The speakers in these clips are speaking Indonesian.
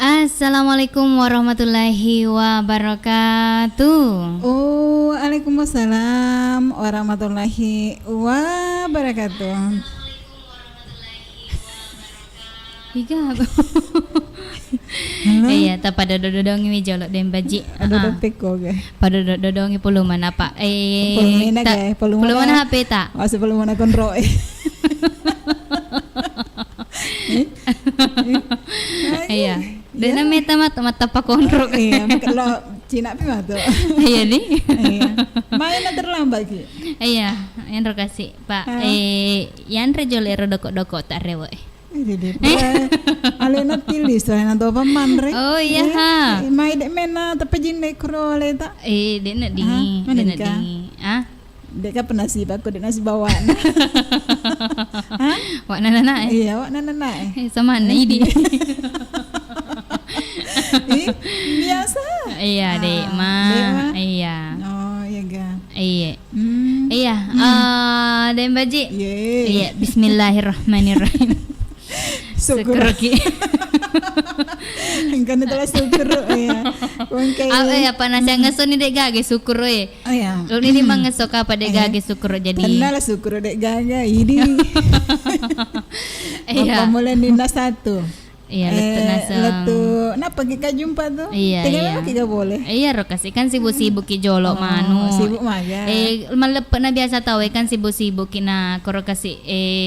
Assalamualaikum warahmatullahi wabarakatuh. Oh, waalaikumsalam warahmatullahi wabarakatuh. Higa aku. Iya, tak pada dodongi mi jolok den baji. Ada peko ge. Pada dodongi puluman apa? Pulumana ge, puluman HP tak? Oh, pulumana konro. Iya. Dan meta mata pak kontrol. Iya, kalau Cina pi mah tuh. Iya nih. Iya. Main terlambat ki. Iya, yang kasih Pak. Yang rejole doko tak rewe. Jadi alena tilis soalnya nanti apa manre. Oh iya ha. Mai dek mena tapi jinne krole tak. Dek nak dingi, dek nak dingi. Ah? Dek kan penasi aku dek nasi bawaan. Hah? Wak nana Iya, wak nana sama ini. Biasa. Iya, dek mah. Iya. Oh, iya ga. Iya. Iya, dan baji. Iya, bismillahirrahmanirrahim. Syukur. Kan telah syukur ya. Apa nasi ngeso ni dek gage syukur we. Oh ya. Lu ni mang ngeso ka apa dek gage syukur jadi. Kenal syukur dek gaga ini. Apa mulai nina satu. Iya, letu nasa. Letu, napa kita jumpa tuh? Iya, tinggal kita boleh. Iya, rokasi kan sibuk-sibuk ki jolo manu. Sibuk maga. Malepet na biasa tahu kan sibuk-sibuk kina korokasi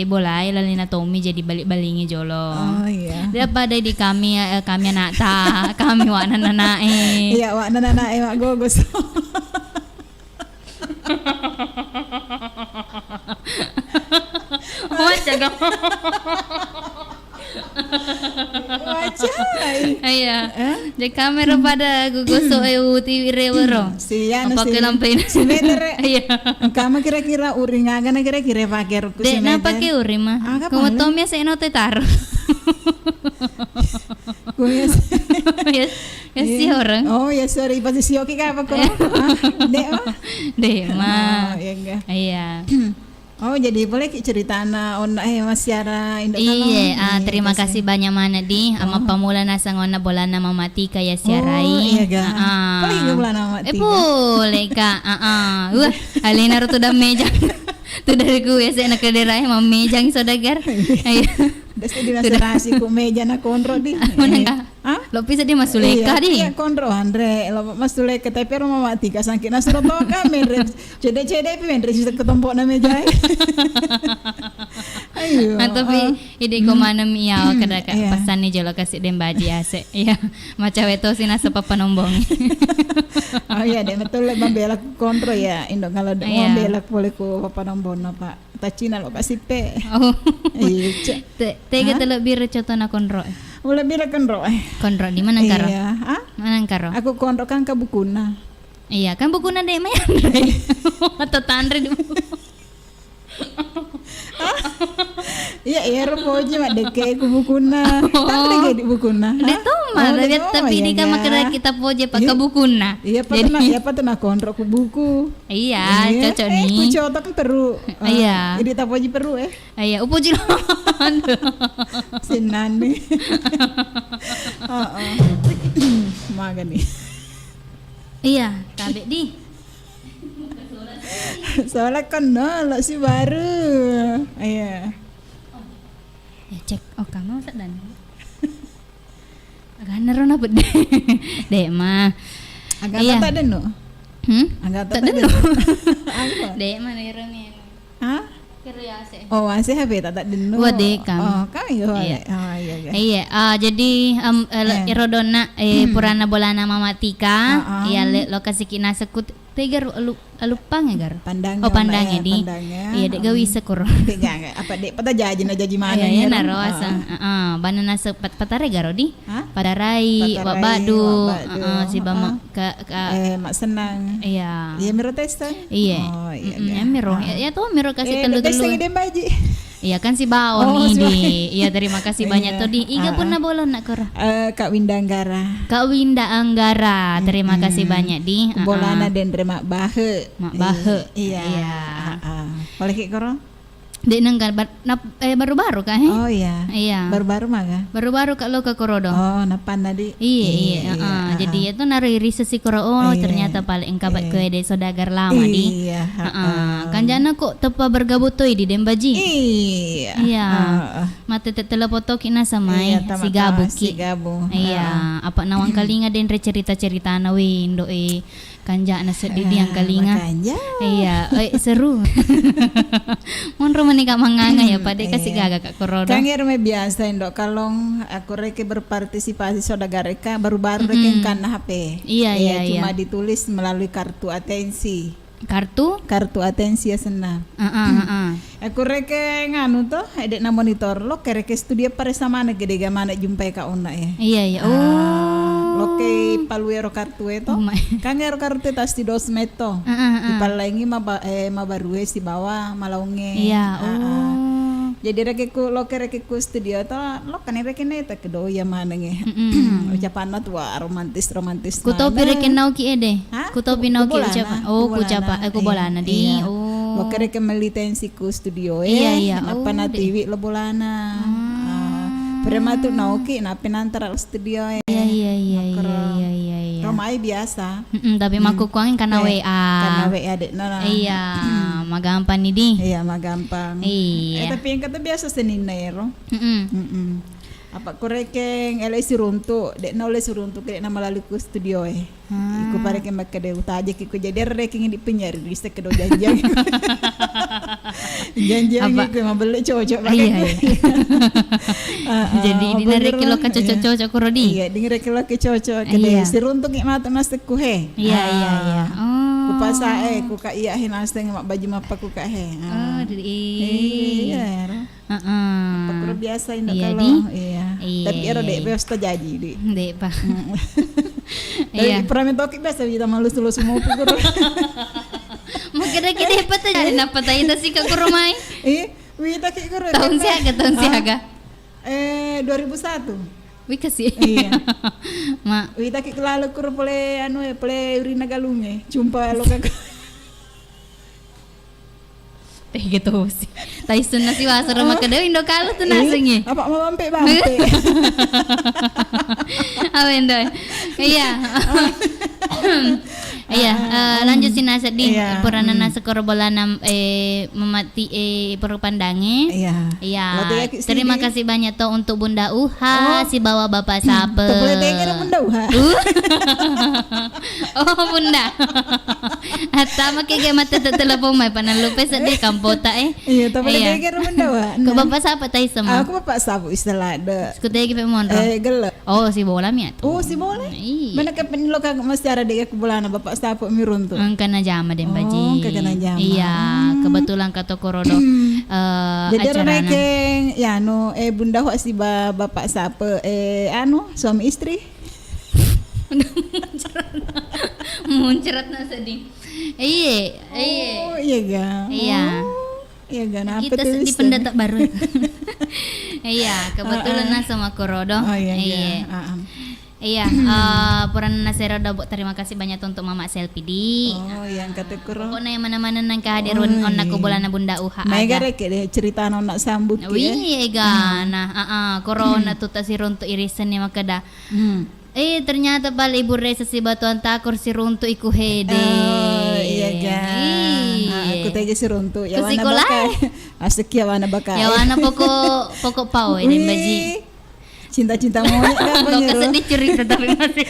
bolai lalina Tommy jadi balik-balingi jolo. Oh iya. Daripada di kami anak ta, kami wak nana Iya, wak nana wak gogos. Macam dong. Wajah. Iya. Jadi kamera pada gugosok TV rewero. Siya no pakai lampu ini. Si meter. Iya. Kamu kira-kira uring agak kira-kira pakai rukus. Dek, na pakai uring mah. Kamu tahu ya saya note taruh. Ya si orang. Oh ya sorry pasti si oke apa kok? Dek mah. Dek mah. Oh iya enggak. Iya. Oh jadi boleh cerita anak Mas Syara Indah. Iya, terima kasih banyak mana di ama pamula nasa ngona bolana mamati kaya siarai. Oh iya ga. Boleh ga bolana mamati. Boleh ka. Wah, alina ro tuh meja. Tuh dari gue saya nak kederai mamejang saudagar. Ayo. Desa di nasi ku meja na kontro di. Lo bisa di Masuleka di. Iya kontro Andre, lo Masuleka tapi rumah mati ka sangki na surat ka menre. Cede-cede pi menre sisa ketompo na meja. Ayo. Tapi ide ko manam iya kada pesan ni jolo kasih dem baji ase. Iya, maca weto sina sepa panombong. Oh iya deh betul le membela kontro ya. Indo kalau membela boleh ku panombong Pak. Tacina lo pasti pe. Oh. Iya. Tega telok bir contohna konro. Boleh bir konro. Konro di mana karo? Iya, Mana karo? Aku konro kan ke bukuna. Iya, kan bukuna dek mayan. Atau tandre di. Iya, poji mak deke ku bukuna. Tandre di bukuna. Dek toma, tapi di kamar kita poji pakai bukuna. Iya, pernah kontro ku buku. Iya, cocok nih. Ku cocok kan Peru. Iya. Jadi tak poji Peru Iya, upoji lo. Sinan nih. Maga nih. Iya, tabe di. Soalnya kan lo si baru. Iya. Ya cek, kamu masak dan. Agak neron apa deh? Dek mah. Agak tak ada no. Agak tak ada. Dek mana ironi? Hah? Kiriase. Oh, asih HP tak denu. Wa dek kam. Oh, kami yo. Iya. Oh, iya. Iya, jadi irodona purana bolana mamatika, iya lokasi kina sekut tegar lupa nggak gar? Pandangnya. Oh pandangnya di. Iya dek gawi sekur. Dek nggak apa dek pada jaji mana? Iya naro asa. Banana sepat patare garo di. Padarai, wak badu, si bama mak senang. Iya. Iya miro testa. Iya. Oh iya. Miro. Ya tuh miro kasih telu-telu. Testa ide baji. Iya kan si Baon ini. Iya terima kasih banyak tuh di. Iga pun na bolon nak kor. Kak Winda Anggara. Kak Winda Anggara. Terima kasih banyak di. Bolana dan Mak Bahe. Mak Bahe. Iya. Boleh ki koro? Dek nengkan baru-baru kah? Oh iya. Iya. Baru-baru mah kah? Baru-baru kak lo ke Korodo. Oh, napan tadi. Iya. Jadi itu nari riset si Koro. Ternyata paling engkabat ke de sodagar lama di. Iya. Kan jana kok tepa bergabutoi di Dembaji. Iya. Mata telepoto kina samai si gabu ki. Si gabu. Iya. Apa nawang kalinga den cerita-cerita na windo kanja na sedih yang kalinga. Iya, seru. Mon romanika manganga ya pada kasih gaga kak Korodo. Kangir me biasa indok kalong aku reke berpartisipasi sodagareka baru-baru reke kan HP. Iya. Cuma ditulis melalui kartu atensi. Kartu atensi ya senang. Aku reke nganu toh edek na monitor lo kereke studio pare sama na gede gamana jumpai ka ona ya. Iya. Loke paluero kartu itu. Kangero kartu tas di 2 meto. Ipalangi mabaru si bawah malaunge. Iya. Jadi reke ku studio to lo kan reke neta kedo ya mana nge. Ucapan tua romantis. Ku topi reke nau ki ede. Ku topi nau ki ucapan. Ku capa aku bolana di. Lo reke melitensi ku studio Iya. Apa na TV lo bolana. Prema tu nauki na penantar studio Iya. Romai biasa. Tapi maku kuangin karena WA. Karena WA dek nana. Iya, magampang nih di. Iya, magampang. Iya. Tapi yang kata biasa seninero. Apa kurekeng LSI runtuk, dek nole suruntuk dek nama lalu ku studio Iku pareke make de utaje kiku jadi reking di penjari bisa kedo janjang. Janjang iku mah beli cocok pakai. Iya. Jadi dinarek lo ka cocok-cocok ku Rodi. Iya, dinarek lo ke cocok kede siruntuk mata nasteku he. Iya. Ku pasa ku ka iya he nasteng mak baju mapa ku ka he. Iya. Pakuro biasa ini kalau tapi ero dek besta jadi dek pak. Iya. Pernah mentoki biasa kita malus-lus semua pakuro. Mau kira-kira hebat aja napa tayo si kak kurumay. Wita ki kuro. Tahun siaga. 2001. Wih kasih. Iya. Ma. Wita ki lalu kuro pole urina galunge. Jumpa lo kak. Gitu sih. Taisun nasi wasar sama kedua Indo kalau tuh nasinya. Apa mau bampe. Awendo. Iya. Iya, lanjut si nasa di purana nasa korbolana memati perpandange. Iya. Terima kasih banyak toh untuk Bunda Uha si bawa Bapak Sape. Boleh dengar Bunda Uha. Oh Bunda. Hatta make mata telepon mai panan lupa sedih kampota Iya, tapi boleh dengar Bunda Uha. Ke Bapak Sape tai sama. Aku Bapak Sape istilah ada. Skutegi pe monro. Gelo. Oh si bola mi atu. Oh si bola. Mana ke penilo kag mesti ada dek aku bolana Bapak Sape mirun tuh. Kana jama den baji. Kana jama. Iya, kebetulan kata Korodo jadi acarana. Jadi ya no Bunda Uha si Bapak Sape suami istri. Muncrat na sedih. Iya. Oh iya ga. Iya. Iya ga. Kita di pendatang baru. Iya, kebetulan sama Korodo. Oh iya. Iya, Purana Nasero Dabok terima kasih banyak untuk Mama Selfie di. Oh, yang kata Koro. Pokoknya yang mana-mana nang kehadiran onak bolana Bunda Uha. Mega rek deh cerita nona sambut ya. Wih, nah, Corona tuh tasir untuk irisan ni makada. Ternyata bal ibu resa si batuan takor si runtu iku hede. Iya ga. Aku tega si runtu. Ya wana sekolah. bakal. Asik ya wana bakal. Ya wana pokok pau ini baji. Cinta-cinta monyet kan lo kesedih cerita tapi masih.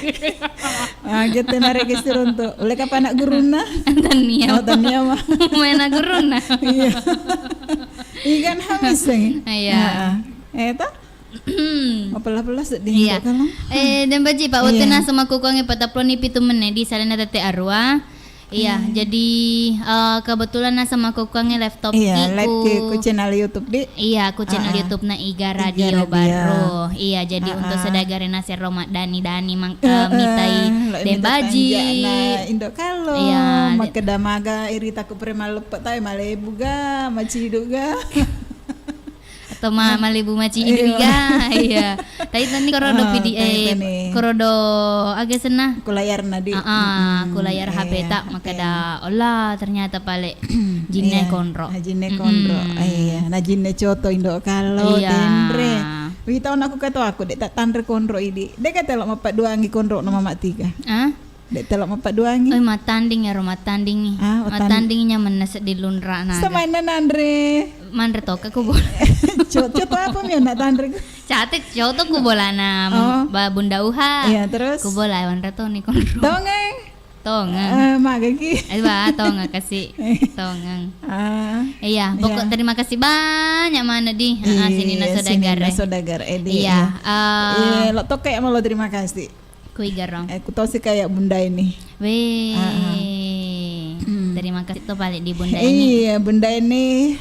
Gitu narek si runtu. Oleh kapan anak guruna? Tania. Tania mah. Main anak guruna. Iya. Ikan habis nih. Iya. Eta? Apalah sedih. Iya. Dan baji Pak Wetena sama kukuangnya pataplon ni pitu menedi salena tete arwa. Iya, jadi kebetulan sama kukuangnya laptop live ku channel YouTube di. Iya, ku channel YouTube na Iga Radio Baru. Iya, jadi untuk sedagare nasi Dani mitai dan baji. Indo kalau makedamaga irita ku prema lepet tay malebuga maciduga. Toma malibu maci juga. Iya. Tadi tadi korodo PDA korodo agak senah. Kulayar nadi. Kulayar HP tak maka dah olah ternyata pale jinne konro. Jinne konro. Iya, na jinne coto indo kalau dendre. Wi tahu aku kata aku dek tak tandre konro ini. Dek kata lo mapak dua angi konro no mama tiga. Dek telok mapak dua angi. Matanding ya matanding ni. Matandingnya menaset di lunra na. Sama ina nandre. Mandre toka ku bola. Coto apa mi nak tandre? Catek coto ku bola na bunda uha. Iya terus. Ku bola mandre to ni konro. Tongang. Magagi. Tongang kasih tongang. Iya, pokok terima kasih banyak mana di sini na saudagar. Iya. Lo toke lo terima kasih. Kui garong. Aku tahu sih kayak bunda ini. Terima kasih tuh balik di bunda ini. Iya, bunda ini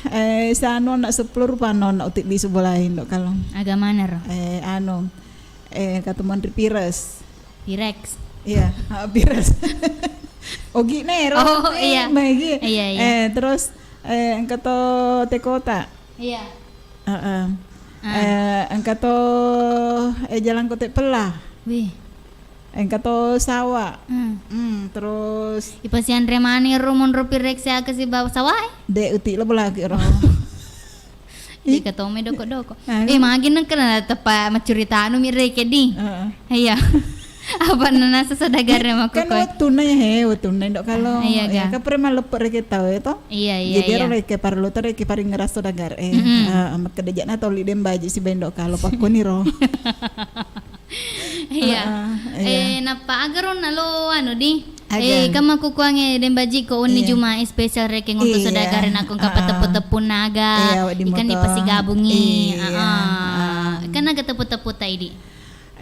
sano nak 10 rupiah nak utik di sebelah indok kalau. Agak mana roh? Ketemuan Pires. Pirex. Iya, Pires. Ogi nero. Oh iya. Iya. Terus engkato tekota. Iya. Engkato jalan kote pelah. Wih. Engkato sawah. Terus ipasian remani rumon Pirex ya kasi bawa sawah. De uti lo lagi roh. Di katome doko-doko. Magin nang kana tepa macurita anu mireke di. Iya. Apa nana sesadagarnya maku kan tunai ndok kalau iya ka pre malepet reke tau itu iya jadi reke parlo reke paring ngeras sadagar mak kedejana toli dem baji si bendok kalau pakoni ro. Iya. Napa agaron nalo ano di kama kukuange dem baji ko uni juma special reke untuk sadagarin akong kapateput-tepun naga ikan dipasigabungi kan naga teput-teput taidi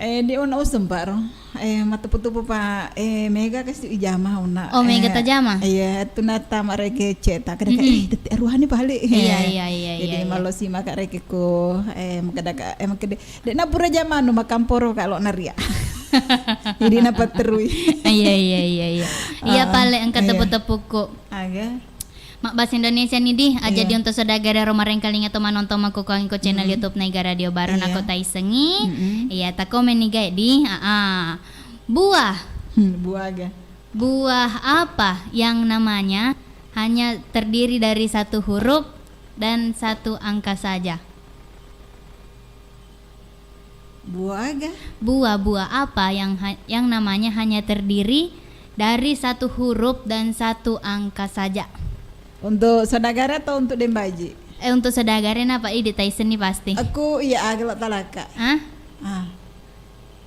di una usem pak ro matupu-tupu pak mega kasi ijama una mega tajama iya tunata mareke cetak kadang deti aruhani balik iya jadi malo si maka reke ko makadaka makade de na pura jama no makamporo kalau naria jadi napa terui iya pale angkat tepu-tepu ko aga Mak bahasa Indonesia nih di aja di untuk saudara Romareng kaling atau manonton aku ko channel YouTube Naiga Radio Baru nako tai sengi. Iya tak komen nih guys di buah. Buah ga. Buah apa yang namanya hanya terdiri dari satu huruf dan satu angka saja? Buah ga. Buah apa yang namanya hanya terdiri dari satu huruf dan satu angka saja? Untuk saudara atau untuk dembaji? Untuk saudagarin apa di Tyson nih pasti. Aku iya agak talaka.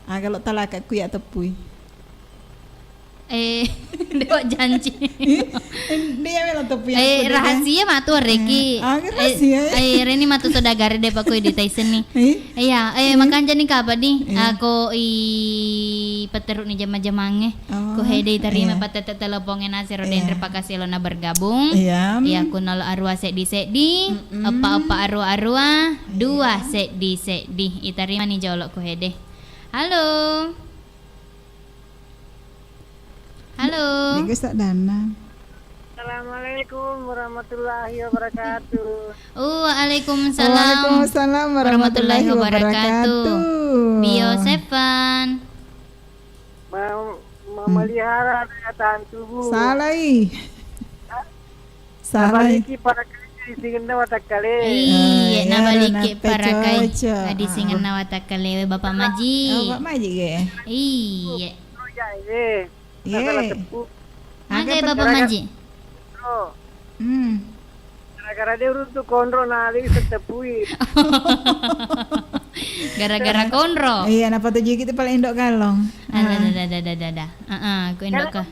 Agak talaka aku ya tepui. Dewa janji. Dia melo tepui. Rahasia matu Reki. Rahasia. Reni matu saudagare deh pak di Tyson nih. Iya, makan jadi kapan nih? Aku peteruk nih jama-jamange. Ku hede terima patete telepongen nasi rodendre pakasih lo na bergabung. Iya, ku nol arwah sedi. Apa arwah dua sedi. Itarima nih jolok ku hede. Halo. Digas tak dana. Assalamualaikum warahmatullahi wabarakatuh. Waalaikumsalam warahmatullahi wabarakatuh. Bio Sevan. Mau memelihara daya tahan tubuh. Salah. Nabaliki para kai singan na watakale. Iya, nabaliki para kai di singan na watakale Bapak Maji. Bapak Maji ge. Iya. Masalah tepu. Agak Bapak Maji. Gara-gara dia urut konro nali setepui. Gara-gara konro. Iya, napa tujuh kita paling indok kalong. Ada. Aku indok ka.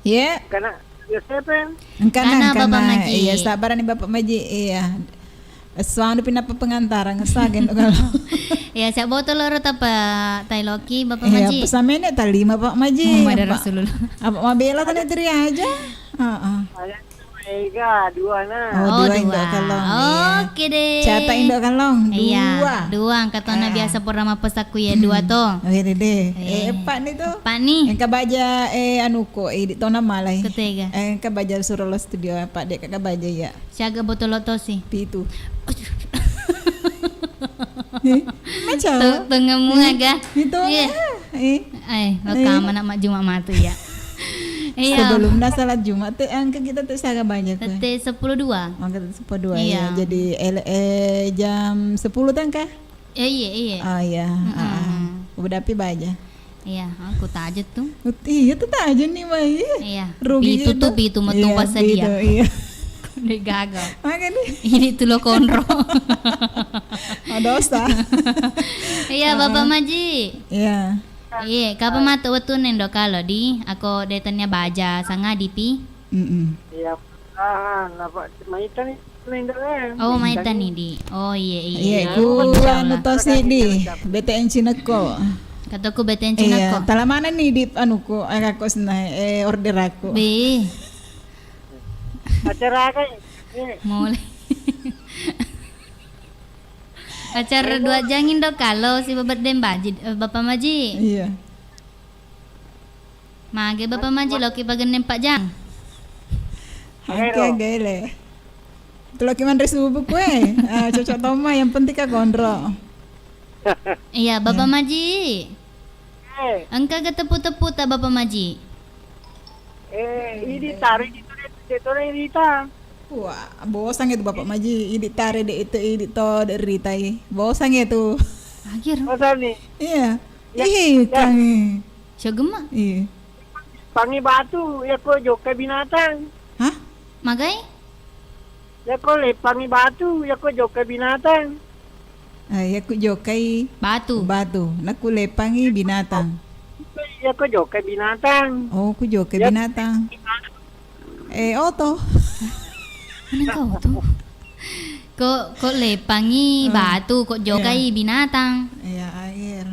Iya. Karena Yosepen. Karena Bapak Maji. Iya, sabaran nih Bapak Maji. Iya. Suanu pinapa pengantaran ngesagen kalau. Ya, siap botol loro apa Tailoki Bapak Maji. Iya, pesamene tali Bapak Maji. Muhammad Rasulullah. Apa mabela tadi teri aja. Ega dua na. Dua indok kalong. Oke deh. Cata indok kalong. Dua angkatona biasa purnama pesaku ya dua toh. Oke deh. Pak nih tuh. Pak nih. Engka baja anuko di tona malai. Ketega. Engka baja suruh lo studio Pak dek kakak baja ya. Siaga botol loto sih. Pitu. Macam. Tengemu aga. Itu. Iya. Lo kamu nak Jumat matu ya. Iya. Sebelum salat Jumat teh angka kita teh sangat banyak. Tete 10.2. Angka 10.2 Iya. ya. Jadi jam 10 tangkah? Iya. Oh iya. Udah pi baja. Iya, aku tajet tuh. Iya tuh aja nih mah. Iya. Rugi Pitu metu pas dia. Iya. Udah gagal. Makanya. Ini tuh lo konro. Dosa. Iya, Bapak Maji. Iya. Iya, kapan matu wetu nendo kalau di aku detennya baja sanga dipi. Iya. Napa maitan nendo Oh, maitan nih di. Oh iya. Iya, ku anu tosi di BTN Cineko. Kataku beten Cina Iya, kok. tala mana nih di anuku aku senai order aku. Be, Acara kan. mulai. Acara 2 jangin dok kalau si babat dem baji Bapak Maji. Iya. Mage Bapak Maji lo ki bagen 4 jang. Oke, gele. Itu lagi man resubu kue. Cocok toma yang penting ka gondro. Iya, Bapak Maji. Engka ga tepu-tepu ta Bapak Maji? Ini tarik itu Rita. Wah, bosang itu Bapak Maji. Idi tare de itu idi to de ritai. Bosang itu. Akhir. Masa nih? Iya. Ih, kang. Syogema. Iya. Pangi batu ya ko joka binatang. Hah? Magai? Ya ko pangi batu ya ko joka binatang. Ay, aku jokai Batu. batu. Naku lepangi binatang. Ya ko joka binatang. Oh, ku jokai binatang. Oto. Mana kau tuh? Kok lepangi batu, kok jokai binatang. Iya, air.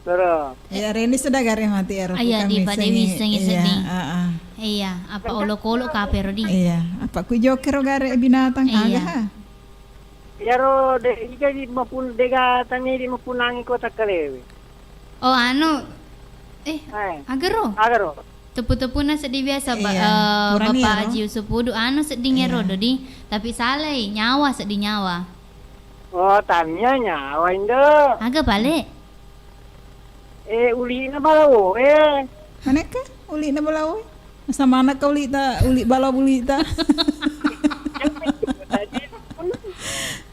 Terus. Ya, Reni sudah gare mati ya. Iya, di pada wisengi sedih. Iya, Iya, apa olo-kolo kapero di. iya. Apa ku joker gare binatang Iya. aga? Ya ro de ika di mapun dega tani di mapunangi ko takalewe. Oh, anu. Hai. Agero. Agaro. Tepu-tepu na sedih biasa Iya, kurang Bapak iya, Haji Usupudu anu sedih ngero di. Tapi saleh nyawa sedih nyawa. Oh, tanya nyawa indo. Aga balik. Uli na balawo Mana ka? Uli na balaw? Sa mana ka uli ta? Uli balaw uli ta?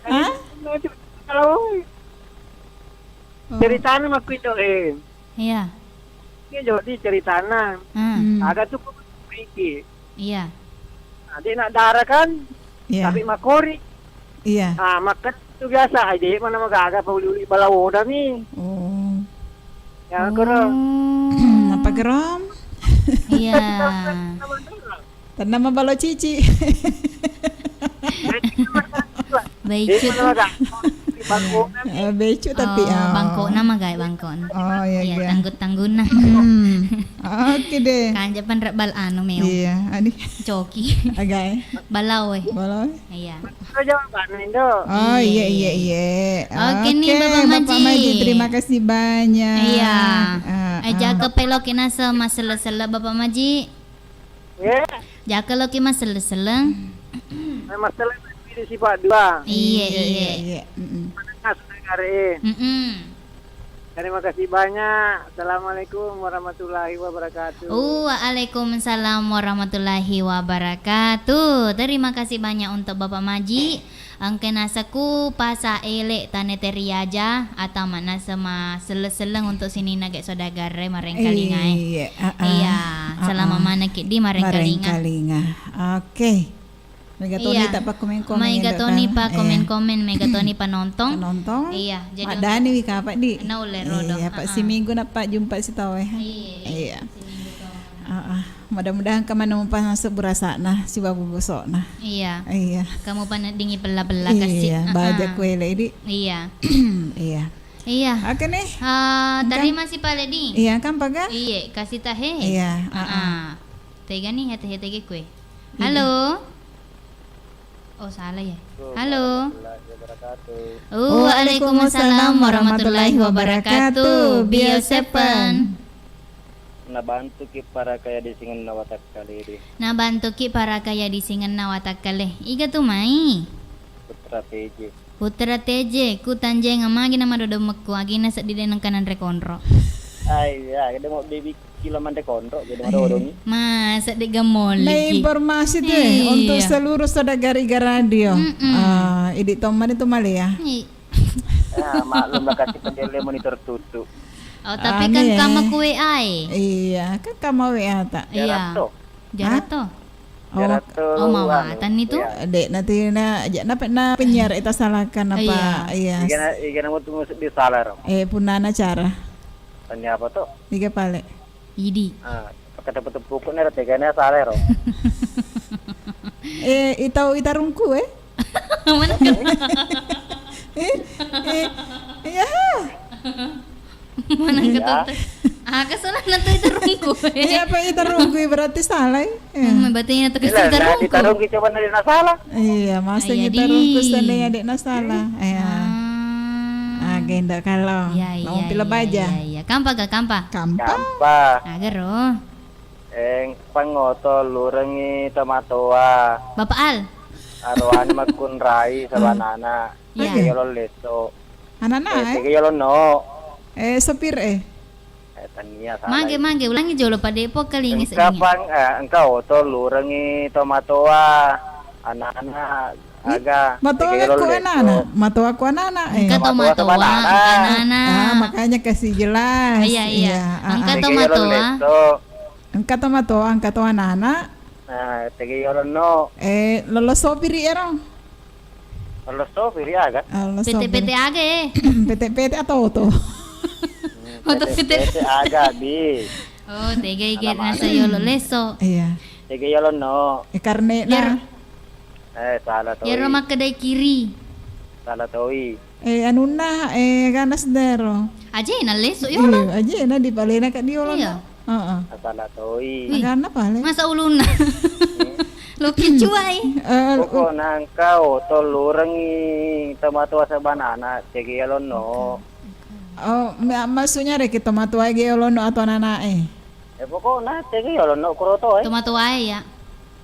Hah? Balawo. Ceritana mah itu Iya. Ini jadi ceritana. Ada tuh pergi. Iya. Ada nak darah kan? Iya. Tapi makori. Iya. Makan itu biasa aja. Mana magaga pauli balawo dah ni. Oh. Ya kero. Apa gerom? Iya. Tanam balo cici. Baik Di mana magaga? Bangko. Becu tapi bangko nama gay bangkon. Oh iya Iya, iya. tanggut-tanggun na. Oke deh. Kanja pan bal anu meo. Iya, adi Coki. agay. Balaw eh. Balo. Iya. Itu jawaban indo. Oh iya iya iya. Oke nih, Bapak Maji. Terima kasih banyak. Iya. Ah, Jaga pelokin asa masela-sela Bapak Maji. Ya. Jaga loki masela-sela. Masalah di sifat dua. Iya. iya. Mas negara. Terima kasih banyak. Assalamualaikum warahmatullahi wabarakatuh. Waalaikumsalam warahmatullahi wabarakatuh. Terima kasih banyak untuk Bapak Maji. Angke nasaku pasa elek taneteriaja atau mana sama seleng untuk sini nagek sodagare mareng kalinga. Iya. Selama mana di mareng kalinga. Oke. Megatoni Iya. tak pa komen-komen. Megatoni pa komen-komen, megatoni pa nonton. Nonton. Iya, jadi Pak Dani wika apa di? Na ule rodo. Iya, Pak si minggu na Pak jumpa si tawe. Iya. Mudah-mudahan kamu nemu masuk berasa nah si babu gosok nah. Iya. Iya. Kamu pan dingi bela-bela kasih. Iya, baja kue lady. Iya. Iya. Iya. Oke nih. Terima kasih Pak Ledi. Iya kan Pak? Iya, kasih tahe. Iya. Tega nih hete-hete kue. Halo. Oh salah ya. Halo. Waalaikumsalam warahmatullahi wabarakatuh. Bio 7. Nabantu ki para kaya di singan nawatak kali di. Nabantu ki para kaya di singan nawatak kale. Iga tu mai. Putra TJ. Putra TJ ku tanjeng amagi nama dodomekku agina sa di denang kanan rekonro. Ay, ya, kita mau baby kilo mande kondro, jadi mau odongi. Masa di gamol Nah, lagi. informasi tuh Iya. untuk seluruh saudara-gari radio. Idi Toman itu mali ya. Ya, maklum lah kasih pendele monitor tutu. Oh, tapi Anu kan ya. kama kue ai. Iya, kan kamu WA tak. Iya. Jarato. Jarato. Jarato. Oh, mawatan itu. Dek nanti na penyiar itu salahkan apa? Iya. Ikan mau tunggu di salar. Punana cara. Tanya apa tuh? Tiga pale. Idi. Ah, pakai dapat pupuk nih, teganya salar. Itarungku Mana kan? Iya. Mana ketut? Kesalah na to itarungku. Iya apa itarungku berarti salah. Berarti na to kasi Nah, itarungku. ditarung kita coba dari salah. Iya, masa Iya, itarungku di. seandainya dek na salah. Iya. Agenda kalau. Iya, Mau pila baja. Iya. Kampa ga kampa? Kampa. Kampa. Agaro. Pangoto lurengi tomatoa. Bapak Al. Arwani magkunrai sa banana. Iya. Sige yolo leto. Anak-anak Sige yolo no. sopir Tania salah. Mage ulangi jolo pa depo kalingis ini. Engkau to lurengi tomatoa. Anak-anak aga. Matoa aku anak-anak. Matoa aku anak-anak. Angka Tomatoa sa tomatoa, banana. kanana. Makanya kasih jelas. Iya. Angka Sige tomatoa. yolo leto. Angka tomatoa, angka to anak-anak. Sige yolo no. Lolos sopir erong. Lolos to piri aga. PT age. PT atau auto. Auto PT. Aga bi. Oh, tega igit na sa yolo leso. Iya. Sige yolo no. Karena na. Salah to. Yaro makadai kiri. Salah toi. Anu na, ganas dero. Aje na leso yolo. Aja na di palena ka di ulo Iya. na. Oo. Salah toi. Magana pale. Masa ulun na. Luki cuai. Poko nangkau to lurengi tomato sa banana. Sige yolo no. Maksudnya rek tomato ay ulo no ato ananae. Poko na sige yolo no kuroto Tomato ay ya.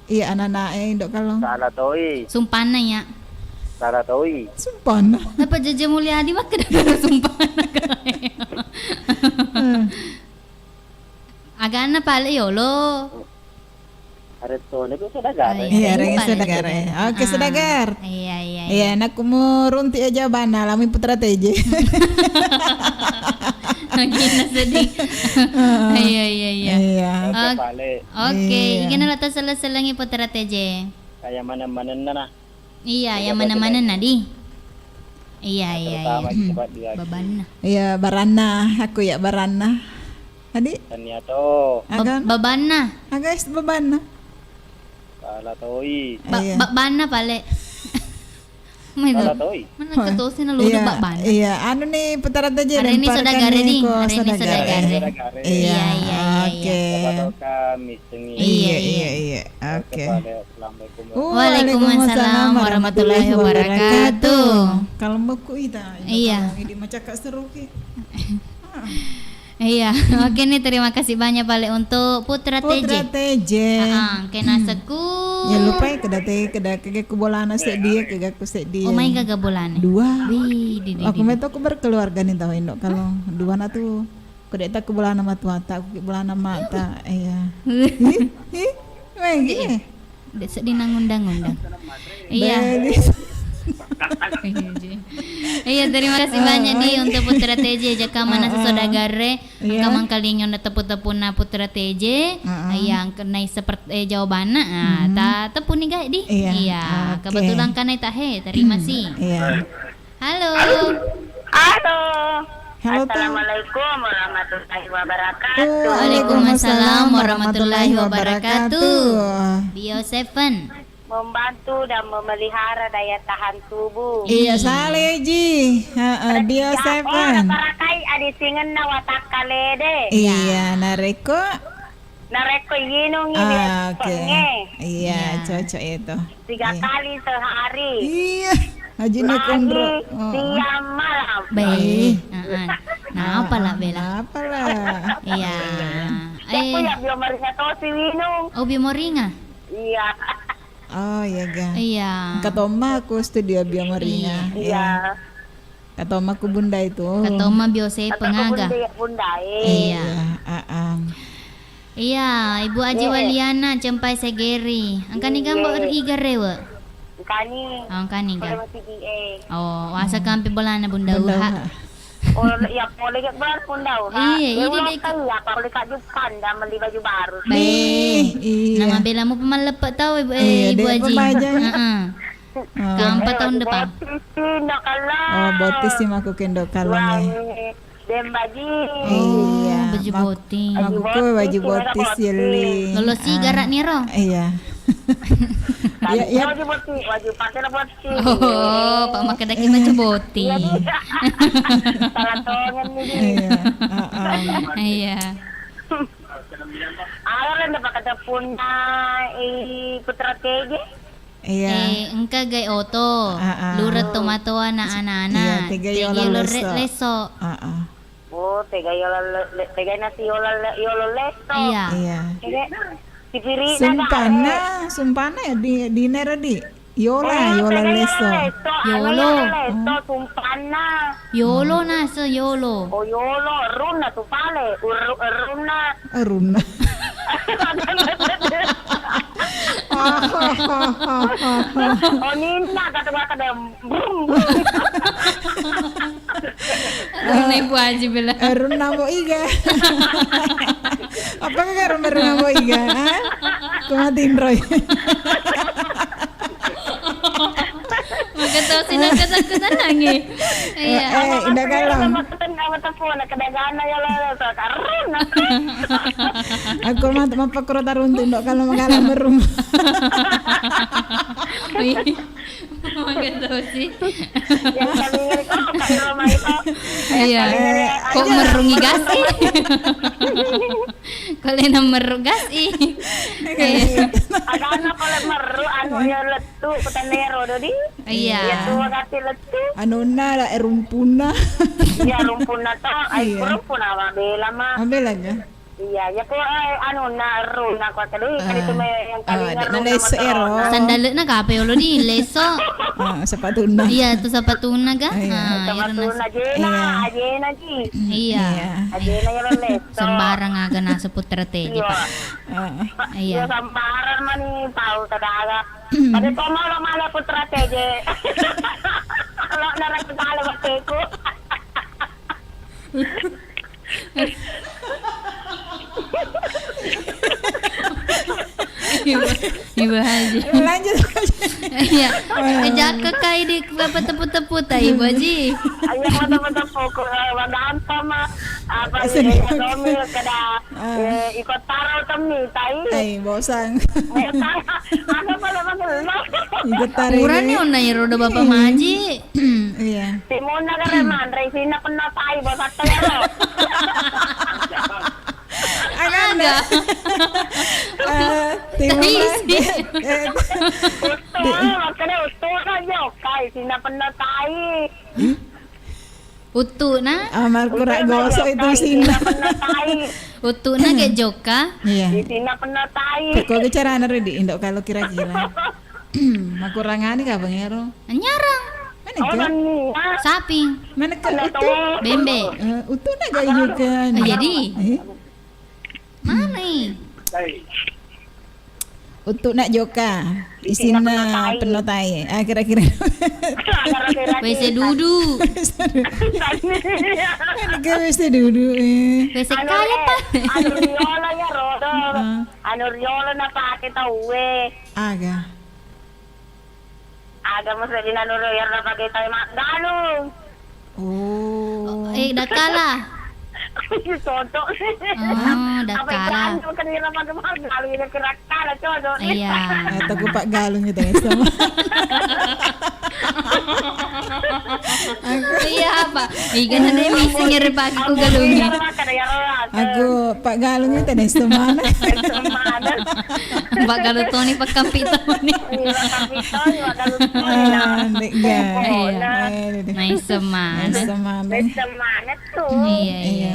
Iya ananae ndok kalong. Salah toi. Sumpan na ya. Salah toi. Sumpan. Apa jaja mulia di mak kada sumpan na kaya. Agana pala yolo. Areto ne ko sadagar. Iya, rek sedagar. Oke, sedagar. Iya. Iya, anak kumurunti aja bana lami putra TJ. Lagi na sedih. Iya. Iya. Oke pale. Oke, igana lata salah-salangi putra TJ. Kayak mana-mana na. Iya, yang mana-mana na di. Iya. Terutama cepat dia. Baban na. Iya, barana. Aku ya barana. Tadi Tania to. agan Baban na. guys babana. Salah toi. Iya. Baban na pale. May Salah toi. mana katosin na ludo Iya, baban. iya, anu nih putaran aja Hari ini sodagare di. ko Hari ini sodagare. Iya, Iya. oke. Salah kami sengi. Iya. Oke. Assalamualaikum. Waalaikumsalam warahmatullahi wabarakatuh. Kalau buku ita. Iya. Ini macam kak seru ki. Iya, oke nih terima kasih banyak Pale untuk Putra Putra TJ. TJ. Kena seku. Ya lupa ya keda kubolana sek dia ku sek dia. Oh my gaga bulan. Dua. Wih, di. Aku meto aku berkeluarga nih tahu indok kalau dua na tuh. Kudek tak kubolana mata aku kubolana mata. Iya. Weh. Desa di nangundang-undang. Iya. Iya, terima kasih banyak di untuk Putra TJ jaka mana sesodagare Iya. kamang kalinyo na tepu-tepuna Putra TJ yang kenai seperti jawabanna ta tepu nih guys di. Iya. Iya, Oke. kebetulan kanai tahe terima kasih. Iya. Halo. Halo. Halo Tang. Assalamualaikum warahmatullahi wabarakatuh. Waalaikumsalam warahmatullahi wabarakatuh. Bio 7. Membantu dan memelihara daya tahan tubuh. Iya sale ji. Dia Orang seven. barakai adi singen na watak kalede. Iya nareko. Nareko yinung ini Oke. penge. Iya cocok itu. 3 kali sehari. Iya. Haji nekondro. Pagi, siang, malam. Baik. Nah, apa lah Bella? Apa lah? Iya. Aku ya biomaringa to si Winung. Oh, Bimoringa. Iya. Oh iya ga. Iya. Katoma aku studio biomaringa. Iya. Katoma ku bunda itu. Katoma biose pengaga. Bunda Iya. Aang. Iya, Ibu Aji Waliana cempai segeri. Angkani gambar igarewa. Kani. Angkani ga. Kalau masih Oh, wasa kampi bolana bunda Bunda uha. Oh, ya boleh ke bar pun dah. Iya, ini dek. Ya, apa boleh kat Jepang dah beli baju baru. Baik. Iya. Nama bela mu pemalepat tahu Ibu, Iya, Ibu dek, Aji. pemajang. Heeh. Ke 4 tahun depan. Nak kalah. Oh, botis sih aku kendo kalongnya. Dembaji. Iya. Baju mak- boting. Aku ku baju botis yeli. Lolo si garak niro. Iya. Iya, iya. Baju pakai lah boti. Oh, Pak makan daki baju boting. Salah tongan ni. Iya. Iya. Alam na kata punya putra tege. Iya. Engka gay oto. Lurat tomato na Iya, ana-ana. tiga Tegi yola leso. leso. Oh, tega nasi yolo leso. Iya. Iya. Tega sipirina Sumpana ya di nera di. Yola leso. Yolo. Leso sumpana. Yolo na so yolo. Oh yolo runa tu pale. Runa. Aruna. Oh nina kata brum. Runa Ibu Aji bela. Aruna mo iga. Apa ka runa mo iga? Ha? Kumatin Roy. Magkataw sinagkasag na lang eh. Iya. Indah kalam. Kadagana ya leso karuna. Ako mapakuro tarun tindok kalau magalang merum. Magkataw si. Yang kami ngeri di rumah itu. Iya. Kok merungi gas eh. Kalau nang merugas eh. Ada anak kalau meru anu ya letu petanero dodi. Iya. Ya tua kati letu. Ano na la erumpuna. Ya rumpun na to. Ay Iya. rumpun na bela mah. Ambil aja. Iya, ya ko anu na ru na ko kali kali tu yang kali dek na leso ero. Sandal na kape ulo di leso. Sepatu na. Iya, tu sapatuna ga. sama tu na jena ji. Iya. Ajena ya leso. Sembarang aga nasa putra te di Iya. pa. Iya Iya. sambaran man ni tahu tadaga. Pada ko mala putra teje. Kalau narang kala waktu ko. Ibu Haji. Lanjut. Iya. Kejaka kai di bapak teput-teput Ibu Haji. Ayo mata-mata pokok wadaan sama apa Asli. ya domi kada ikut taro temni tai. Ay, bosang. Ada pala magelo. Ikut tarik. Kurang nih onay roda bapak Maji. Iya. Timona ka reman, resina penna tai bosat tayo. Aga. Timona. Usto, makanya usto ka yo kai sina penna tai. Utu na. Amal kurak gosok itu Sina sina. penna tai. Utu na ke joka. Iya. Sina penna tai. Kok bicara na di Indo kalau kira-kira. Makurangani ka bangero. Nyarang. Mana Oh ka? ni. Sapi. Mana ka utu? Bembe. Utu na gayo ka. Jadi. Eh, Mana nih? utu nak joka. Isin na penotai. Kira-kira. WC dudu. Mana ka mesti dulu WC kaya pa. Anu riola ya rodo. Anu riola na pakai tahu Aga. Aga mo sa anu riola na pakai tahu mak galung. Oh. Dakala. Toto. Oh, dakala. Apa kanila pakai mak galung ini kira-kira codo. Iya. Atau ku pak galung gitu ya sama. Iya, Pak. Iga na deh misi ngeri pagi ko galungnya. Aku pak galung itu ada sama. Pak galutoni pagkampito ni. Dek ga. Nice man. Sama. Semangat tuh. Iya.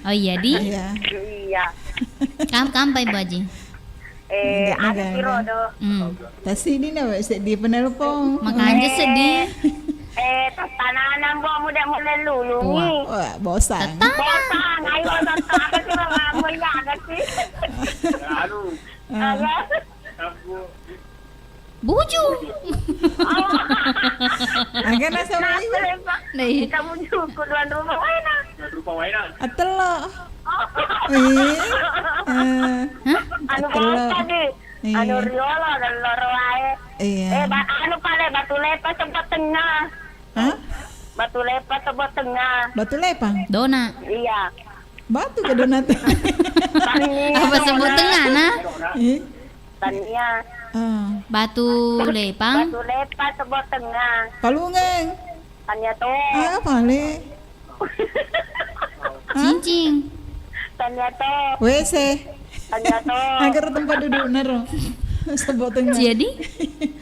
Oh iya di. Iya. Iya. Kampay Bu Haji. Ada piro do. Tas ini na wes di penelpon. Makanya sedih. Tananan buah muda mulai lulungi. Wah, bosan. Bosan, ayo datang ke sini ngamu ya sih. Buju. Agak nasa mo iba. Dai. Kamu juga tuan rumah mana? Atelo. Anu tadi. Anu riolo dan loro wae. Iya. Anu pale batu lepas tempat tengah. Hah? Batu lepas tempat tengah. Batu lepang. Dona. Iya. Batu ke donat. Apa sebut tengah nah? Tania. Batu lepang. Batu lepas tempat tengah. Palungeng. Tania to. Pale. Cincing. Tania to. WC. Tania to. Agar tempat duduk naro. Sebut tengah. Jadi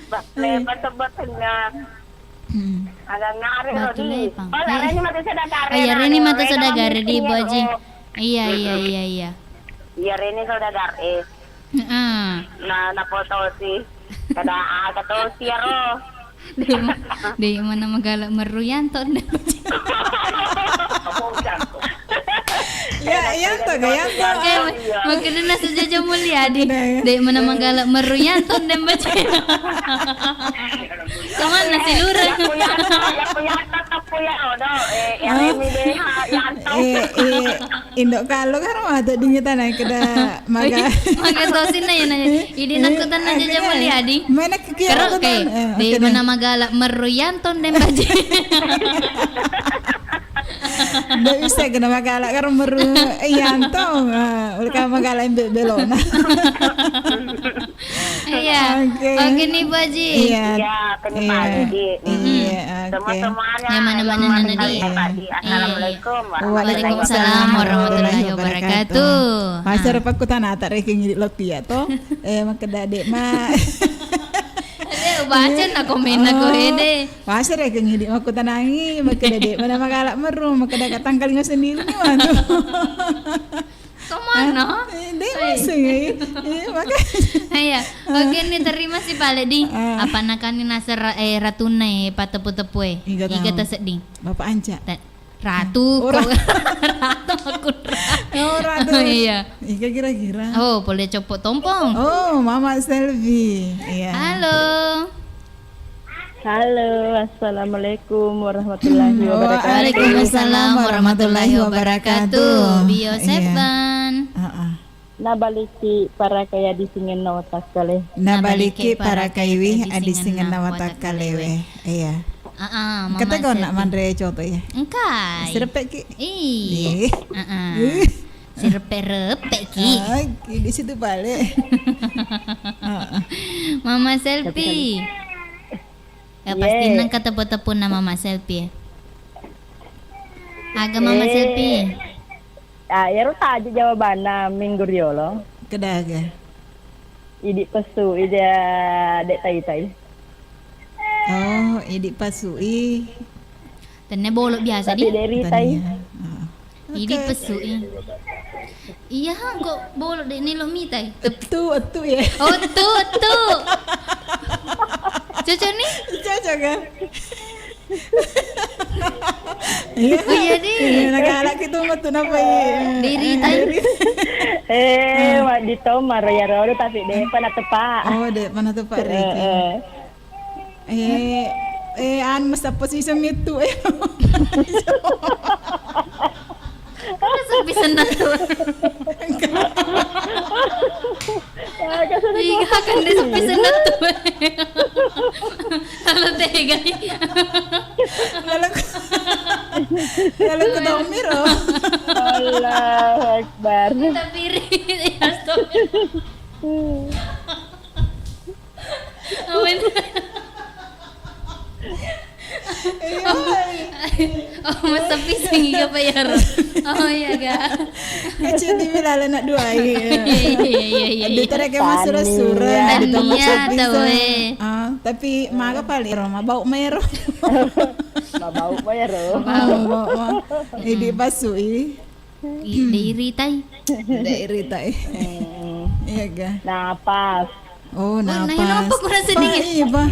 Batu lepas tempat tengah. Agak ngarir Batu Rodi. lepang. Oh, Reni mata saudara. iya Reni mata saudagar di Boji. Iya. Iya Reni saudara. Heeh. Na foto sih. Kada aga to siya ro. Di mana magalak meruyanto. Ya, to gaya to. Magkano na sa Jaja Mulia di mana magalak meruyanto dan baca. Kaman na silura. Ya punya tetap punya odo. Reni deh yanto. Indok kalau kan ada dingitan ay kada maga. Magatosin na yun. Idi nakutan na Jaja Mulia di. May nakikira Pero ko kay di mana magalak meruyanto dan baca. Nggak bisa kena magala karena meru yanto udah ka magala yung belona. Iya. Oke nih Baji. Iya. Ya, kenipagi. Iya, oke. Teman-temannya. Yang mana-mana nana di. Assalamualaikum. Waalaikumsalam warahmatullahi wabarakatuh. Masar pa ko tanata reking di lotia to. Makadade ma. Baca na komen ako ede. Masar reking di ako tanangi makadade mana magala meru makada katangkal nga sendiri ano. Kemana? Hindi masing Iya. Oke nih terima sih Pale di. Apa nakani nasa ratuna patepu-tepu Iga ta seding. Bapak Anca. Ratu. Ratu aku. Oh, Ratu. Iya. Ika kira-kira. Oh, boleh copot tompong. Oh, Mama Selvi. Iya. Halo, assalamualaikum warahmatullahi wabarakatuh. Waalaikumsalam warahmatullahi wabarakatuh. Bio Seven. Nabaliki para kaya disingin na watak kali. Nabaliki para kaiwi adisingan na watak kalewe. Iya. Mama Kata ko na Selvi. mandre contoh ya. Engkai. Sirepek ki. Ih. Sirpe-repe ki. Di situ balik. Mama Selfie. Ya pasti nang ketepun-tepun nama Mama Selfie. Aga Mama Selfie. Ya ro aja jawabannya minggu riolo. Kedaga. Idi pesu, ida dek tai-tai. Oh, idi pasui. Tene bolok biasa di. Tapi dari tai. Idi pesui. Iya kok bolok dek nilo mitai. Etu ya. Oh tu. Cocok nih? Cocok kan? Iya. Oh iya di. Nakalak itu matu napa iya. Diri tai. Dito maraya ro tapi deh pana tepa. Oh, dek mana tuh Pak Riki? An masa posisi itu Ano sabisan na to? Iga kan din sabisan na to. Halo tega. Lalu ko daw miro. Allahu Akbar. Tapiri ya stop. Awen. Oh, masa pising ka pa yaro. Oh, iya ga. Kecil di wilala nak dua Iya. Dito rek masura-sura. Tania tahu Tapi maga pali Roma bau mero. Mabau pa yaro. Idi pasui. Diri tay. Dairi tay. Iya ga. Napas. Oh, napas. Nah, apa kurang sedikit? Iya, Pak.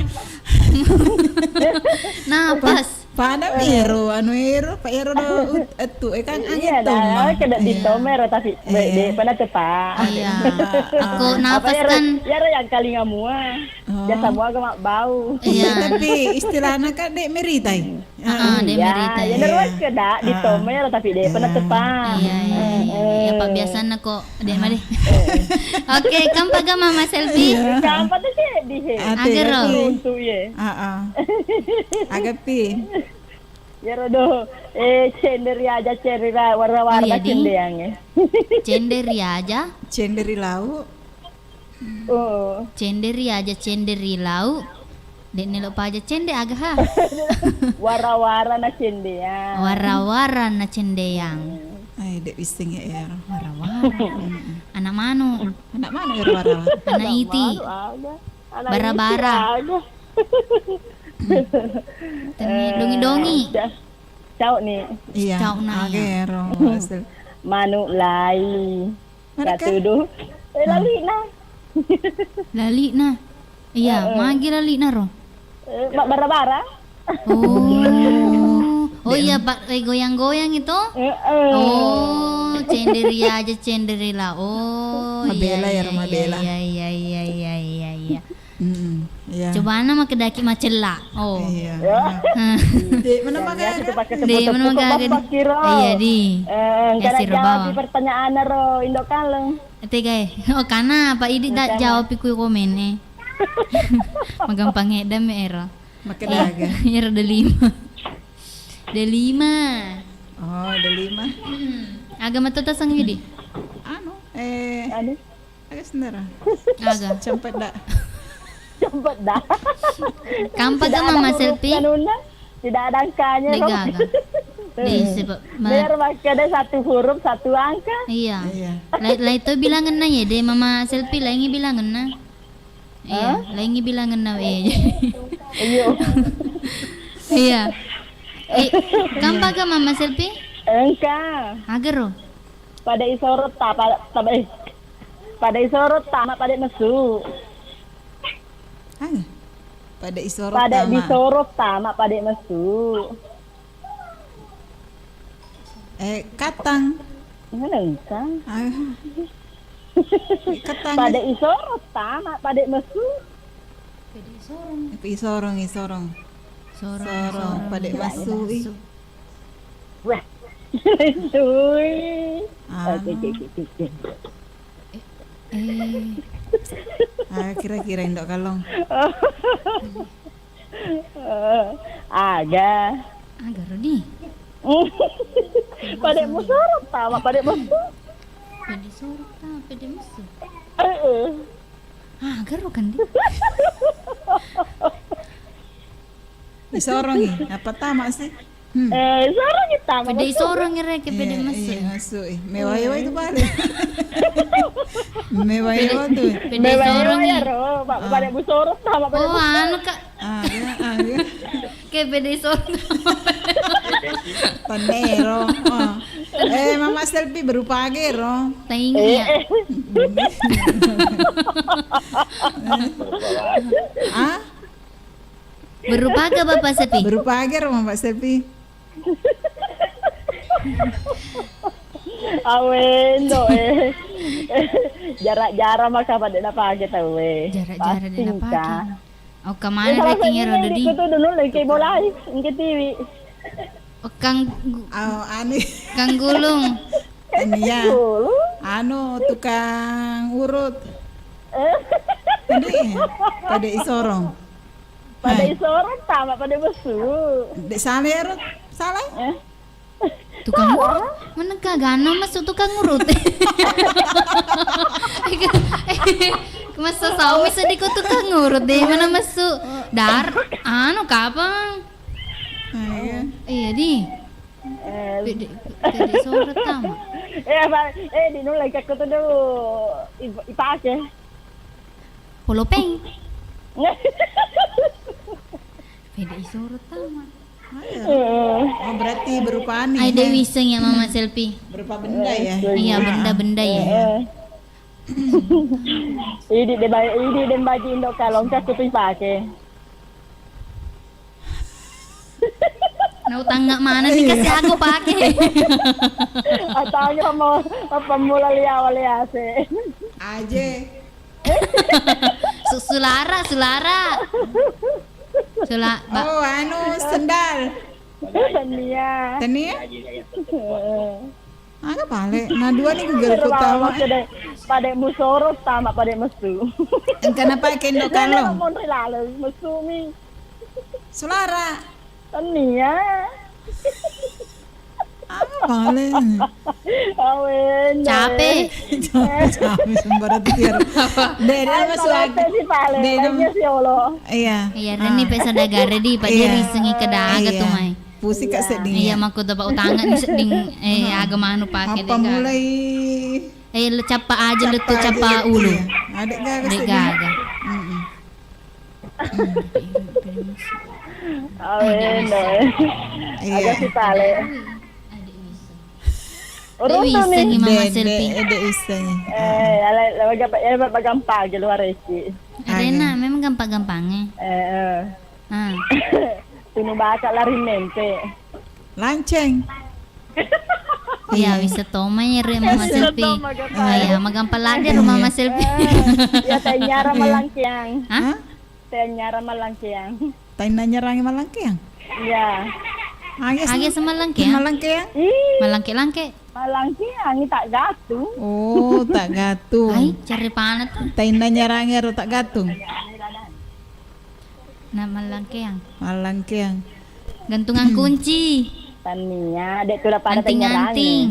Napas. Pada ero, Pak ero do etu kan Iya, angin dah kena ditomer tapi de pada tepat. Iya. Aku napas kan. Ya yang kali ngamua. Ya semua mak bau. Iya. Tapi istilahnya kan dek meritai. Dek merita. Ya nerwas ke dak ditomer tapi de pada tepat. Iya. Ya Pak biasa kok dek mah deh. Oke, kam paga mama selfie. Kampa tuh sih di he. Agar Untuk ye. Agapi. Ya rodo cenderi aja cerita warna-warna Oh, iya, Di. cendeangnya. Cenderi aja. Cenderi lauk. Oh. Cenderi aja cenderi lau. Dek nelo pa aja cende agak ha. Wara-wara na cendeang. Wara-wara na cendeyang. Ay, dek bising ya. Wara-wara. Anak mano. Anak mana ya wara-wara? Anak iti. Bara-bara. Temi dongi-dongi. Cau nih. Iya. Cau na ya. Agero. Manu lai. Mana kan? Katuduh. Lali na. Lali na. Iya, magi lali na ro. Bara-bara. Oh. Oh iya, Pak, goyang-goyang itu? Oh, cenderi aja cenderi lah. Oh, Mabela ya, iya, Mabela. Iya. Iya. Coba nama kedaki macela. Oh. Iya. Hah. Dek mana makan? Di mana magagad? Iya di. Ya, Karena siro jawab bawa. di pertanyaan ro Indo kaleng. Tega oh kana Pak Idi tak jawab iku komen eh. Magampang edam era. Makan daga. Era ada 5. Ada 5. Oh, ada 5. Agak matutas ang Idi. Anu, Aduh, agak sendiri. Agak. Cepet dah. cepet dah. Kampa Tidak ka ada mama huruf selfie? kanuna, tidak ada angkanya. Degaga. Di sebab Biar ada satu huruf, satu angka. iya. Iya. Lah itu bilangan na ya, de mama selfie laingi bilangan na. Iya, laingi bilangan na eh. Iya. Iya. Kampa ka mama selfie? Engka. Agaro. Pada isorot tak pada isorot tak pada mesu. Pada isorot Pada tama. disorot tamak pada mesu. Katang. Mana engka? Katang. Pada isorot tamak pada mesu. Isorong. Sorong. Pada masuk. Wah. Cuy. Anu. Oke. Kira-kira indok kalong. Aga. Agaro di. Pada musorot tamak pada mesu. Pwede sorot ta, pwede masuk. Eh. Agaro kan di. Isorong apa tamak sih? Sorong kita. Pwede sorong ngere ke pwede masuk. Iya, masuk. Mewah-mewah itu balik. Mewah-mewah tuh. Pwede sorong ya, eh. Ro. Pada musorot tamak pada Oh, anu kak. Iya. Kayak pwede sorong. Panero. Mama selfie berupa agero. Taingi ya. Berupa ke bapak sepi? Berupa agero Mama selfie. Awen do jarak-jarak maka pada dapat kita we. Jarak-jarak dia dapat. Oh, kemana ratingnya rodo di? Itu dulu lagi mulai ke TV. Oh, Kang Kang Gulung. Ini ya. Dulu. Tukang urut. Ini pada isorong. Pada isorot tamak pada mesu. Dek salah ya, Rut? Salah? Tukang urut? Mana kagana masuk tukang urut? Masa sawi sedih ko tukang urut deh mana masuk anu kapang? Iya di. Pwede sorot tama. Di nulay ka ko to do ipake. Polopeng. Pwede isorot tama. Oh, berarti berupa Ay, Dewi Seng ya mama selfie. Berupa benda ya? Iya, benda-benda ya. Ini den baju Indo kalong aku tuh pakai. Nah, utang nggak mana nih kasih aku pakai. Atanya mau apa mula liya se. Aje. Sulara. Oh, anu sendal. Tania. Tania? Agak balik. Nah, dua nih Google ku tahu. Pada musorot sama pada mesu. Kenapa kendo kalong? Mau lalu mesu mi. Sulara. Tania. Agak balik. Awen. Capek. Capek sembarang tiar. Dede masuk lagi. Dede si Allah. Iya. Iya, Reni pesa dagare di Pak Diri sengi kedaga tuh mai. Pusi ka sedih. Iya, maku dapat utangan ni seding agama anu pakai Apa mulai lu capa aja lu tuh capa ulu. Adik gaga Dek sedih. gaga. Awen. Iya. Agak si pale. Urut Bisa nih. ni mama selfie. Dede isanya. Ala gampang je luar resi. Rena memang gampang-gampangnya. Ah. Tino baca lari mente. Lanceng. Iya, bisa toma ya mama selfie. Iya, magampang lagi rumah mama selfie. Ya tanyara malangkiang. Hah? Tanyara malangkiang. Taina nyerangi malangkeang. Iya. Age sama langke ya? Malangkeang. Malangke-langke. Malangkiang tak gatung. Oh, tak gatung. Ay, cari panat. Taina nyerangi ro tak gatung. Nah, malangkeang. Malangkeang. Gantungan kunci. Tania, dek tu dapat tanyarang. Anting-anting.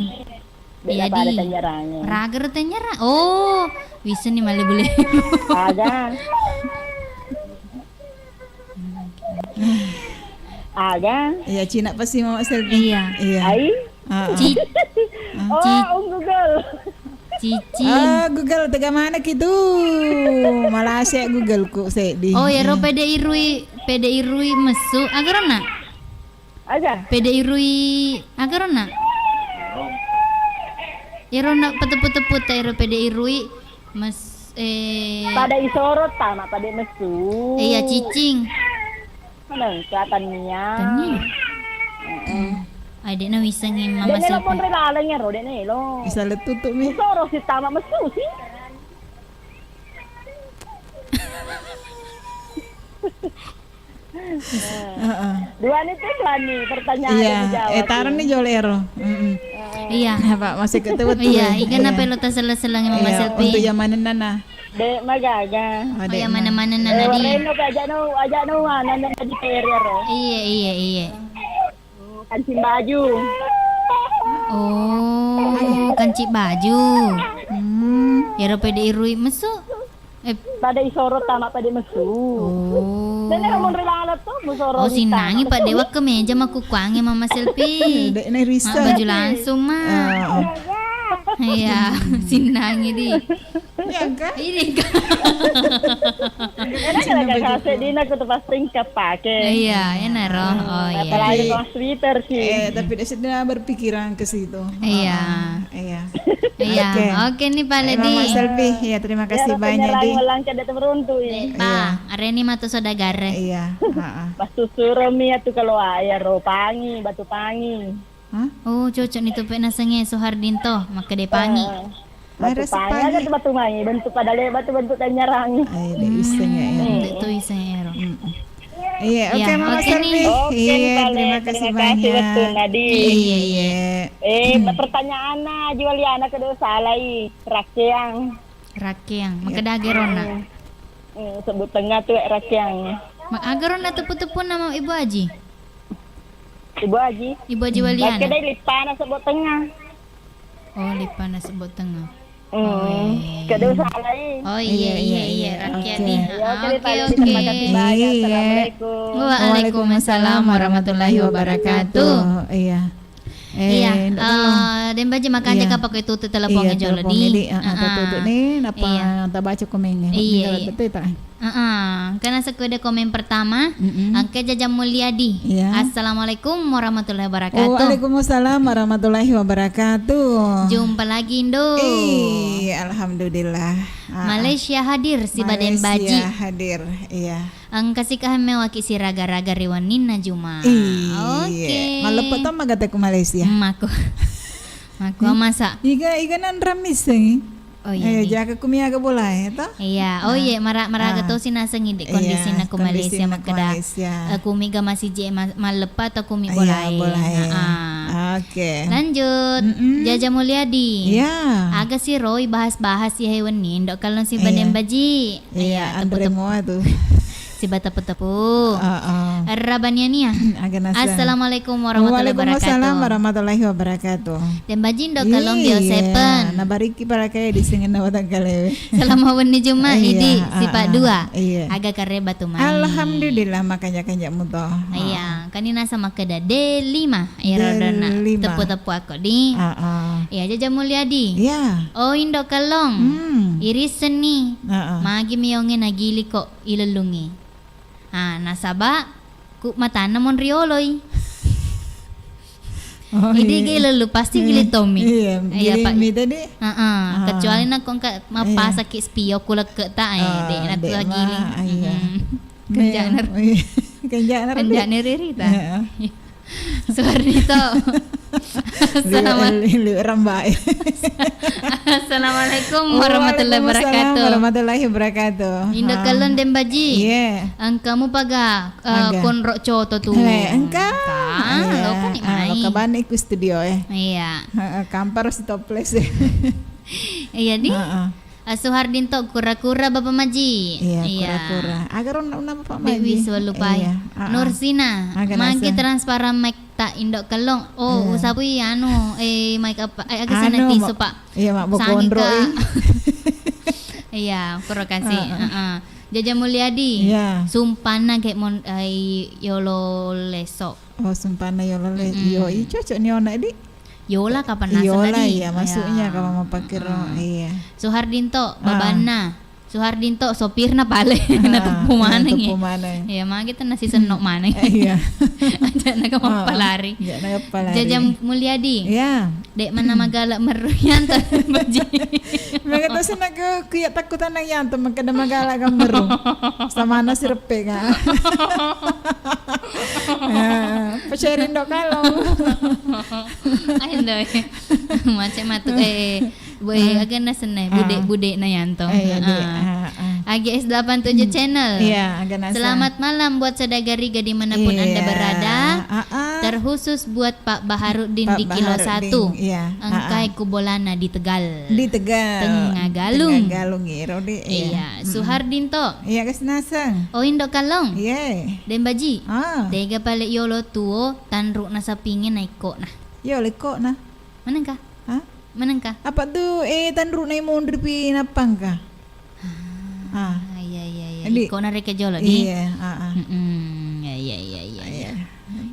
Dek Iya dapat di. tanyarang. Rager tanyara. Oh, bisa nih mali boleh. Aga. Iya, Cina pasti mama selfie. Iya. Iya. Ai. Ci Oh, Google. Cici. Google tega mana gitu. Malah saya Google ku di. Oh ya, ro PDI Rui mesu agarona. Aga. PDI Rui agarona. Ya ro nak putut-putut ro PDI Rui Pada isorot tama pada mesu. Iya cicing. Mana Tania. Tanya. Ay, di na bisa ngi mama Dek nelo pon selfie. relalanya ro dek nelo. Bisa letutup mi. Isorot si tama mesu sih. Dua nih pertanyaan Iya, yang dijawab. taruh nih jolero. Iya. Pak masih ketemu tuh. Iya, ikan apa lo tas selang mama Iya, selfie. untuk yang mana nana? Dek magaga. Oh, yang mana-mana nana di. Reno ka aja no mana nang di area ro. Iya. Kancing baju. Oh, kanci baju. Ya ro PDI Rui mesu. Pada isorot tama pada mesu. Oh. Dan namun relalat tuh musorot. Oh, sinangi Pak Dewa ke meja makukuangi mama selfie. Dek nih Risa. Mak baju langsung mah. Iya, sinangi di. Ya kan? Ini kan. Enak kan kasih di nak tu pasti kepake. Iya, enak roh. Oh iya. Apalagi pas Twitter sih. Tapi dia sudah berpikiran ke situ. Iya. Iya. Iya. Oke nih Pak Ledi. Mama selfie. Ya terima kasih banyak di. Melang ke datang beruntu ya. Pak, areni matu sodagare. Iya. Pas susurum nih tu kalau ayah ro pangi, batu pangi. Hah? Oh, cocok nih tuh nasenge Sohardinto, maka depangi. Batu pangi ada tu batu mangi, bentuk pada le batu-bentuk tanyarang. Ay, dek isanya ya. Itu iseng ero. Iya, oke Iya, Mama oke selfie. nih. Oke, Iya, Pak Le. terima kasih Terima kasih, banyak. betul, Nadi. Iya. Pertanyaan Juliana kedua salah rakyang. Rakyang, maka dagerona. Sebut tengah tu rakyang. Mak agerona tepu-tepu nama Ibu Aji. Ibu Haji. Ibu Aji Waliana. Kedai lipana sebut tengah. Oh, lipana sebut tengah. Kedua salah Oh iya, rakyat Oke. nih. Oke. Terima kasih banyak. Assalamualaikum. Waalaikumsalam warahmatullahi wabarakatuh. Iya. Iya, Den baji makan Iya. aja pakai tutup teleponnya jolo di. Tutup nih napa Iya. tak baca komennya. Iya. Betul tak? Karena sekolah komen pertama, Angka Jaja Mulyadi. Iya. Assalamualaikum warahmatullahi wabarakatuh. Waalaikumsalam warahmatullahi wabarakatuh. Jumpa lagi Indo. Alhamdulillah. Malaysia hadir si Baden Baji. Malaysia hadir, iya. Ang kasih kah mewaki si raga-raga Rewanina Juma. Oke. Malepet tau magata ke Malaysia. Maku. Maku masa. Iga nan ramis eh. Oh iya. Jaga kumia ke bola ta? Iya, oh iya, maraga to sinasang hindi kondisi na ko Malaysia makada. Kumi ga masih je malepat atau kumi boleh. Oke. Lanjut, Jaja Mulyadi. Iya. Aga si Roy bahas-bahas si hewan ni, ndok kalon si Baden Baji. Iya, Andre Moa tuh. Si batapu-tapu. Rabannya nih ya. Assalamualaikum warahmatullahi wabarakatuh. Waalaikumsalam warahmatullahi wabarakatuh. Dan bajin do kalong bio sepen. Nabariki para kaya di singin na watang kalewe. Selama wani Juma idi si Pak Dua. Iya. Aga kare batu main. Alhamdulillah makanya muto. Iya, kanina sama keda D5. Rodana tepu-tepu aku di. Iya, Jaja Mulyadi. Iya. Oh, indo kalong. Iris seni. Magi miyongin nagili ko ilalungi. Nasaba ku mata namon rioloy. Idi gila pasti gili Tommy. Iya, Pak. Tadi. Kecuali nak kong mapasa ki spio kula ke ta de natu gili. Kenjaan ririta. Suardito. Assalamualaikum warahmatullahi wabarakatuh. Warahmatullahi wabarakatuh. Indo kalon Den Baji. Iya. Ang kamu paga konro coto tu. Engka. Lo kan ni mai. Lo kaban iku studio Iya. Kampar si toples. Iya di. Suhardinto kura-kura Bapak Maji. Iya, kura-kura. Agar nama Bapak Maji. Dewi Swalupai. Nursina. Magi transparan mic tak indok kelong. Oh, usapi mic apa? Agak sana tisu Pak. Iya, mak bokondro. Iya, kura kasih. Jaja Mulyadi. Iya. Sumpana kayak yolo lesok. Oh, sumpana yolo lesok. Yo, cocok ni ona di. Yola kapan nasa Yola tadi? ya masuknya kalau mau pakai iya. Suhardinto babana. Suhardinto sopirna pale na tupu maneng. Iya, mah kita nasi senok maneng. Iya. Aja naga mapalari. Ya naga palari. Jaja Mulyadi. Iya. Dek mana magala meruyan ta baji. Mereka tuh sana ke kuya takutan nang yanto makada magala ka meru. Sama na sirpe ka. Pasarin do kalong. Ay ndoy. Macam matuk agak na senay bude na yanto. AGS87 channel. Iya, agak nasa. Selamat malam buat Sadagariga dimanapun Anda berada. Terkhusus buat Pak Baharudin di Kilo 1. Iya. Angkai Kubolana di Tegal. Di Tegal. Tengah Galung. Tengah Galung Rodi. Iya. Suhardinto. Iya, kes nasang. Oh, Indo Kalong. Iya. Den Baji. Dega pale yolo tuo tanruk na sa pingin na iko na. Yo leko na. Manang ka? Manang ka? Apa tuh tanruk na mundur pi napang ka? Iya. Iko na reke jolo di. Iya, Iya.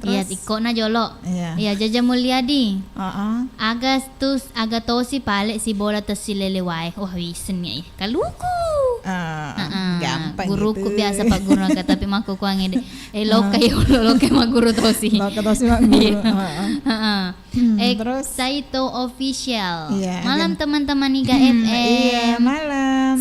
Iya, iko na jolo. Iya, Jaja Mulyadi. Agatosi pale si bola tas si lelewai. Wah, wisen niya. Kaluku. Gampang guruku gitu. Biasa Pak Guru ka tapi maku kuangin loka mak guru tosi. Loka tosi mak guru. Terus Saito official. Iya, malam teman-teman Niga FM. Iya, malam.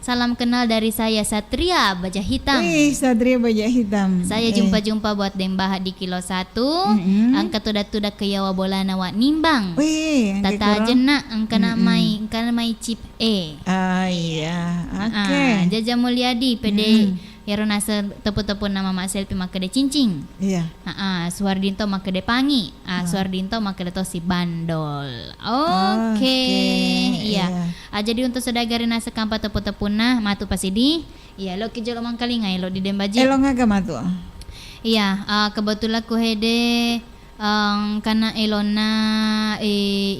Salam kenal dari saya Satria Baja Hitam. Satria Baja Hitam. Saya jumpa buat Dembaha di Kilo 1. Angka tudak-tudak ke Yawa bola nawak nimbang. Tata jena angka namai chip E. Iya. Oke. Jaja Mulyadi PD Hero nasa tepu-tepu nama mak selfie maka de cincing. Iya. Suhardinto maka de pangi. Suhardinto maka de tosi bandol. Oke. Iya. Jadi untuk sedagari nasa kampa tepu-tepu nah matu pasidi. Iya, lo kijolo mangkali ngai lo di Dembaji. Elo ngaga matu. Iya, kebetulan ku hede karena elona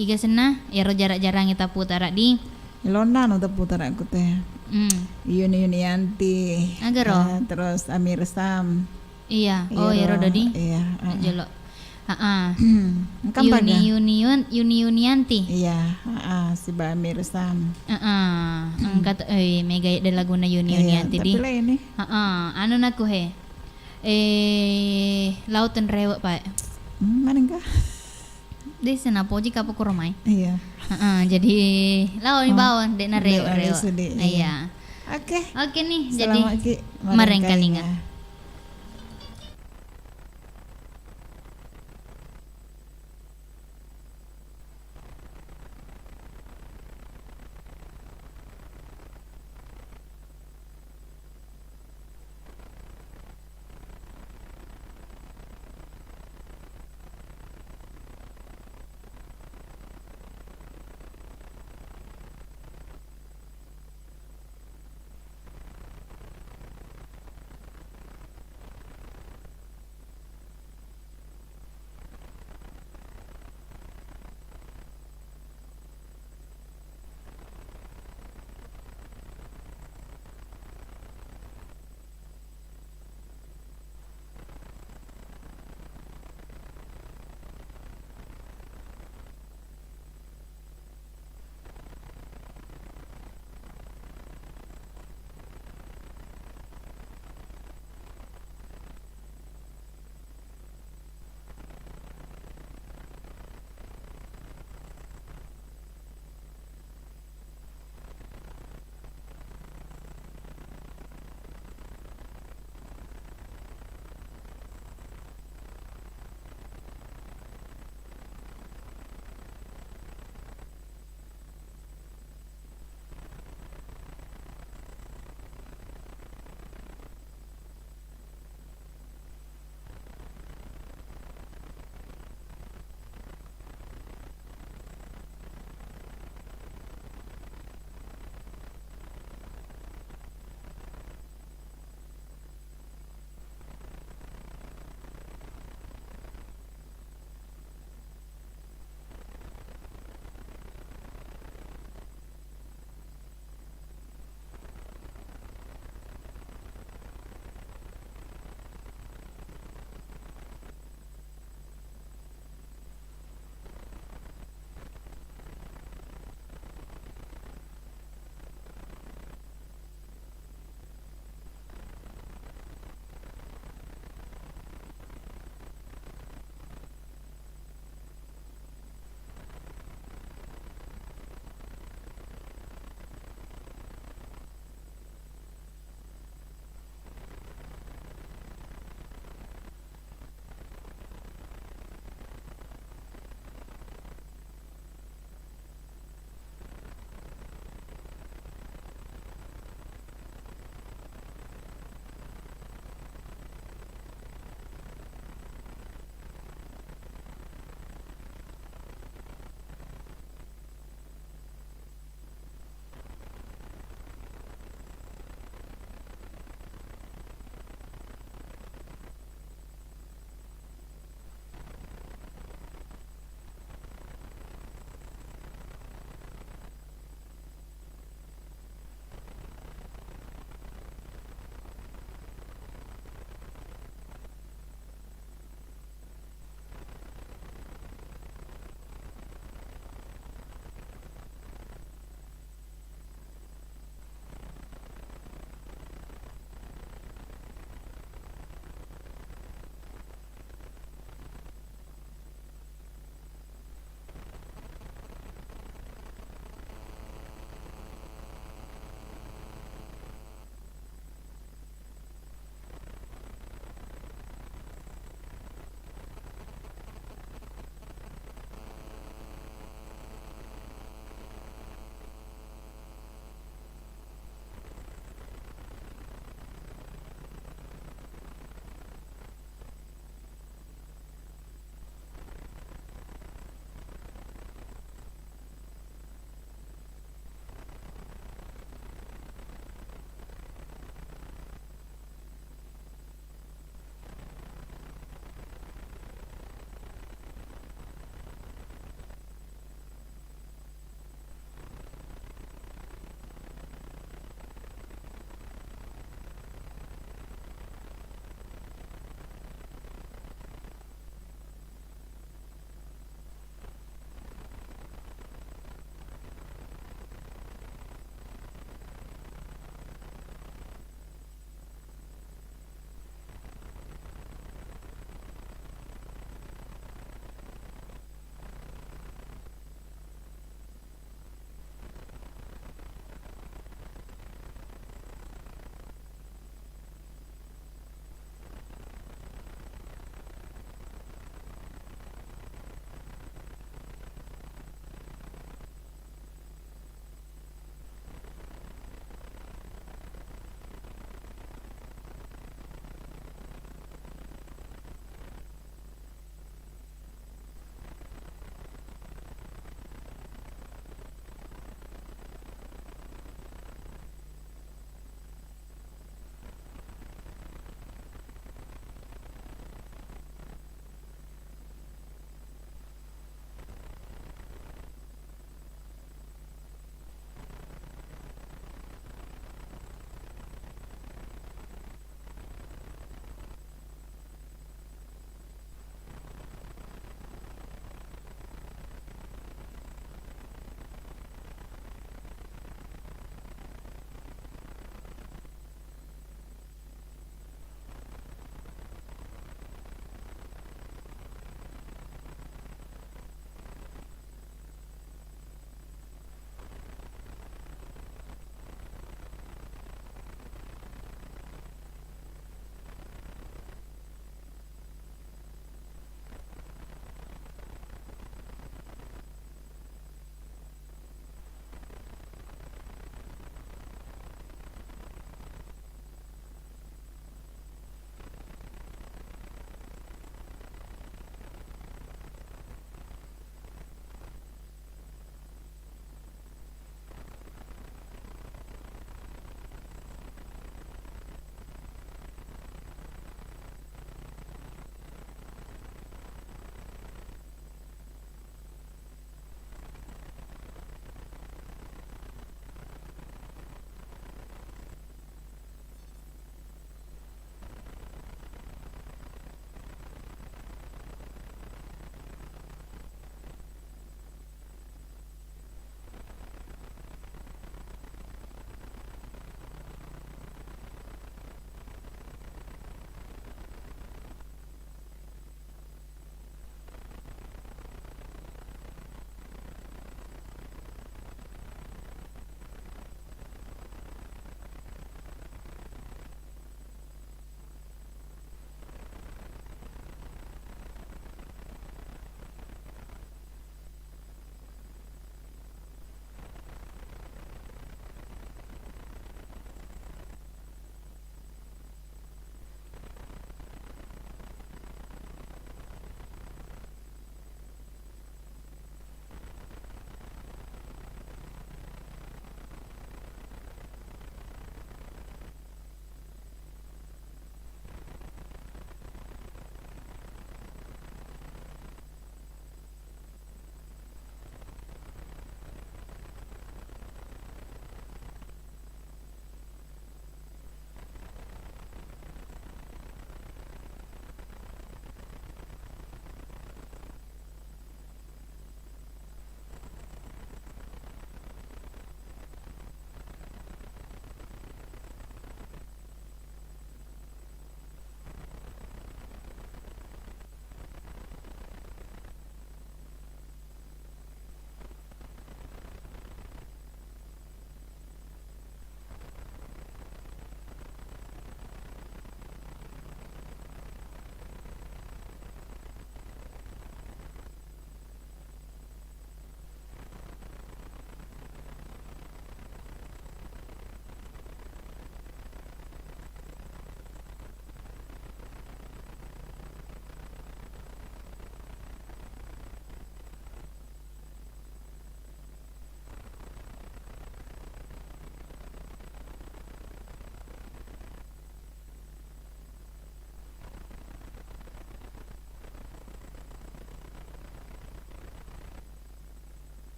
iga sena ero jarak-jarang kita putara di elona no putar aku teh. Yunianti. Agaro. Terus Amir Sam. Iya. Oh, ero dadi. Iya. Jelo. Kan paga. Unianti. Iya, si Bamir Sam. Angkat mega de laguna Unianti di. Tapi lah ini. Ano na ko he? Lautan Rewa pa. Mana enggak? Di sana po jika po kurumay. Iya. Jadi lawan di bawah de na Rewa. Iya. Oke. Oke nih, jadi Selamat Ki. Mareng Kalinga.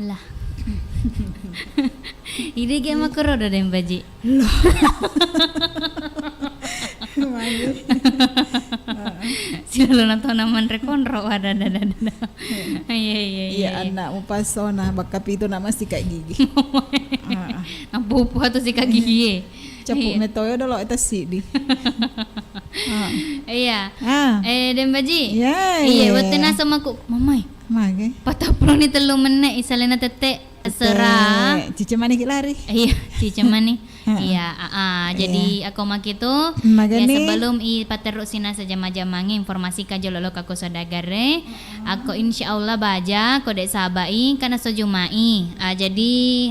Lah. Ide game aku roda den baji. Sila nonton naman rekonro ada. Iya anak mau pasona baka pito nama sikat gigi. Napupo ato si kagigi. Capuk metoyo dolo eta sidi. Iya. Ah. Den baji. Ya. Iya, wate nasa maku. Mamay. Mage. Pataplo ni 3 menit isalena tete serah. Cici manik lari. Iya, cici mani. Iya, jadi aku mak itu ya Magani. sebelum pateruk sina sejama-jamangi informasi ka jololo ka sadagare, aku insyaallah baja kode sabai kana sojumai. Jadi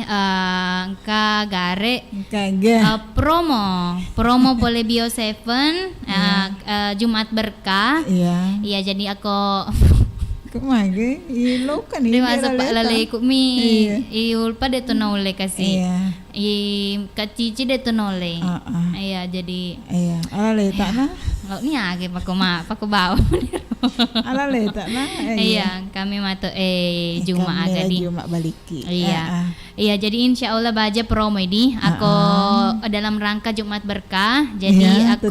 ka gare Kagak. promo boleh bio 7 Jumat berkah. Iya. Iya, jadi aku Kemage, ilo kan ini. Dia masuk pak lalai kumi, Iya. ulpa dia tu noleh kasih, Iya. kacici dia tu noleh, iya jadi, Iya. Ala letak nah. lo ni age paku bawa, Ala letak nah. iya kami matu Jumat agadi, Jumat baliki. iya, iya jadi insya Allah baja promo ini, aku dalam rangka Jumat berkah, jadi aku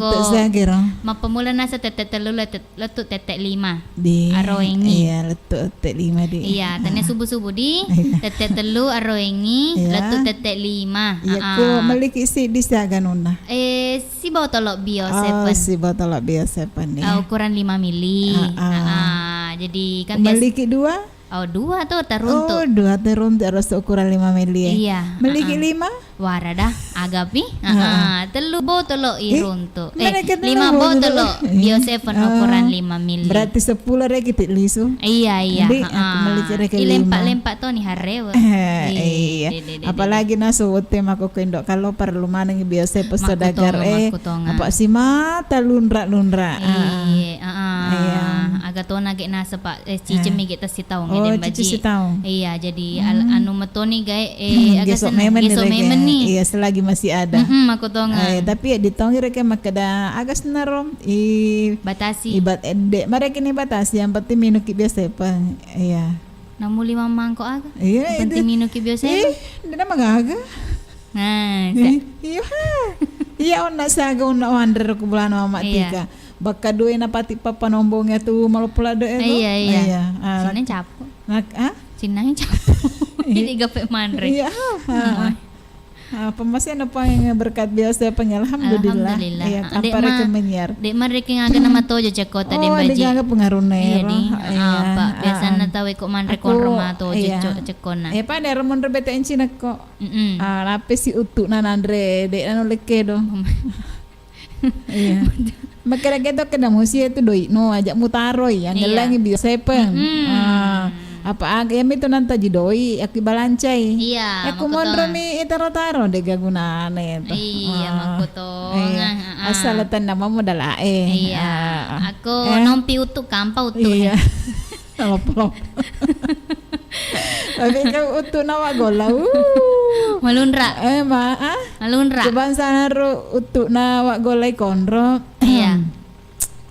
pemula nasa tetek telu letuk tetek 5, di aroengi. Iya, letuk tetek 5 di. Iya, tanya subuh-subuh di tetek telu aroengi, Iya. letuk tetek 5. Iya, ku meliki si di saganuna. Si botolok bio Oh, 7. si botol biasa pan ya. Ukuran 5 mili. Jadi kan biasa Meliki 2? 2 tuh teruntuk. Oh, 2 teruntuk harus ukuran 5 mili. Iya. Meliki 5? Warada agapi. Telu botolok iruntuk. mereka 5 telu botolok botolok. bio 7 ukuran 5 mili. Berarti 10 rekit lisu. Iya. Di, aku meliki reke 5. Lempak-lempak tuh nih harewa. Iya. Apalagi nasu tem aku kendok kalau perlu manang biasa pesodagar apa sih mata lunra. Iya. Agak tuh nage nasa pak cici mi kita si tahu ngeden baji. Cici tahu. Iya, jadi anu metoni gay agak Gesok senang memen gesok memen nih. Iya, selagi masih ada. Aku tahu nggak. Tapi ya ditongi reka makada agak senarom Batasi. ibat ede mereka ini batasi yang penting minum biasa apa. Iya. 65 mangkok agak. Iya, Penting minum biasa. Dia nama gaga. Nah, Iya. Iya, ona saga ona wander ku bulan mama tika. Baka dua na pati papa nombongnya tuh malu pula do itu. Iya. Sini capu. Cinanya capu. Jadi gape mandre. Iya. Pemasan apa yang berkat biasa pengen alhamdulillah. Iya, tanpa rekemenyar. Dek mereka ngaga nama tojo ceko tadi baji. Dia ngaga pengaruhna Iya di. Apa biasanya tahu kok mandre kon rumah tojo cekona. Pada remon rebete encina kok. Lapis si utuk nanandre dek anu leke do. Iya. Makanya kita kena musia itu doi no ajak mutaroi yang gelangi biasa pen. Apa agam itu nanti jidoi aku balancai. Iya. Aku mondromi itaro-taro deh gagunane itu. Iya makuto. Asal tanda nama modal Iya. Aku nompi utuk kampa utuk. Iya. Lop. Tapi kau utuk nawa gola. Malunra. Malunra. Coba sana utuk nawa golai konro. Iya.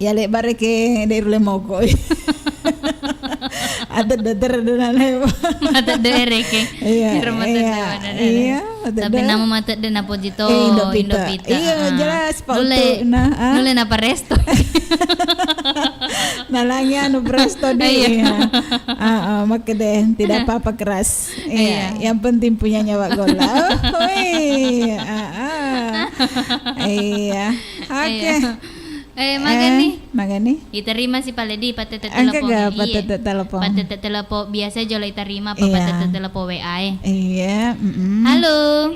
Ya lek bare ke dari lemoko. Ada datar dan lewa. Mata dere ke. Iya. Tapi nama mata dan apa jito Indopita. Iya jelas Pak utuk nah. Nule napa resto. Nalangnya anu presto deh. Maka deh tidak apa-apa keras. Iya. Yang penting punya nyawa gola. Iya. Oke. Magani. Iterima si paledi patete telepon. Angka patete telepon. Patete telepon biasa jolo iterima patete telepon WA. Iya. Halo.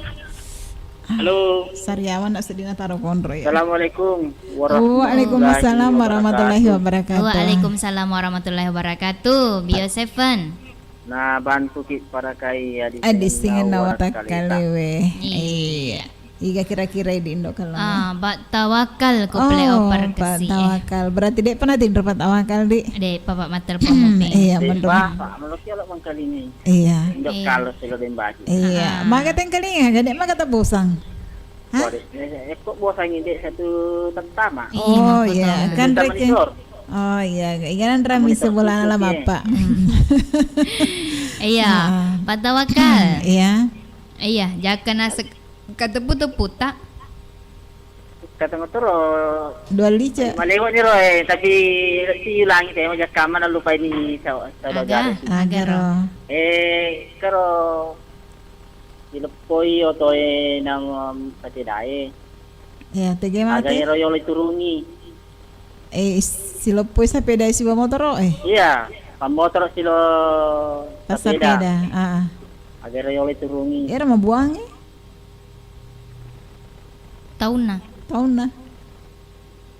Saryawan nak sedina taruh konro ya. Assalamualaikum Waalaikumsalam warahmatullahi wabarakatuh. Waalaikumsalam warahmatullahi wabarakatuh. Bio 7. Nah, bantu ki para kai adis singen nawata kalewe. Iya. Iga kira-kira di Indo kalau. Bat tawakal ko playoper kasi. Tawakal. Berarti dek pernah tidur pat tawakal di. Dek papa mater pomopi. Iya, bener. Pak, melukis lo kali ini. Iya. Indok kalau selo den baju. Iya. Maga teng kali ya, dek maga tabosang. Hah? Kok bosang ini satu pertama. Oh iya, kan rek. Oh iya, ikan rami sebulan lama apa. Iya, Pak Tawakal. Iya. Iya, jaka nasa katepu-tepu tak. Kata motor Dua lica. malewa ni Roy, tapi si langit mo jak kama na lupa ni sa dagat. Agaro. Karo dilepoy o to ng patidae. Ya, tege Aga mate. ni Roy ulit turungi. Silopoy sa peda si ba motor Iya, pamotor silo Pas sa peda. Aga Roy ulit turungi. Era mabuang Tahun na. Tahun na.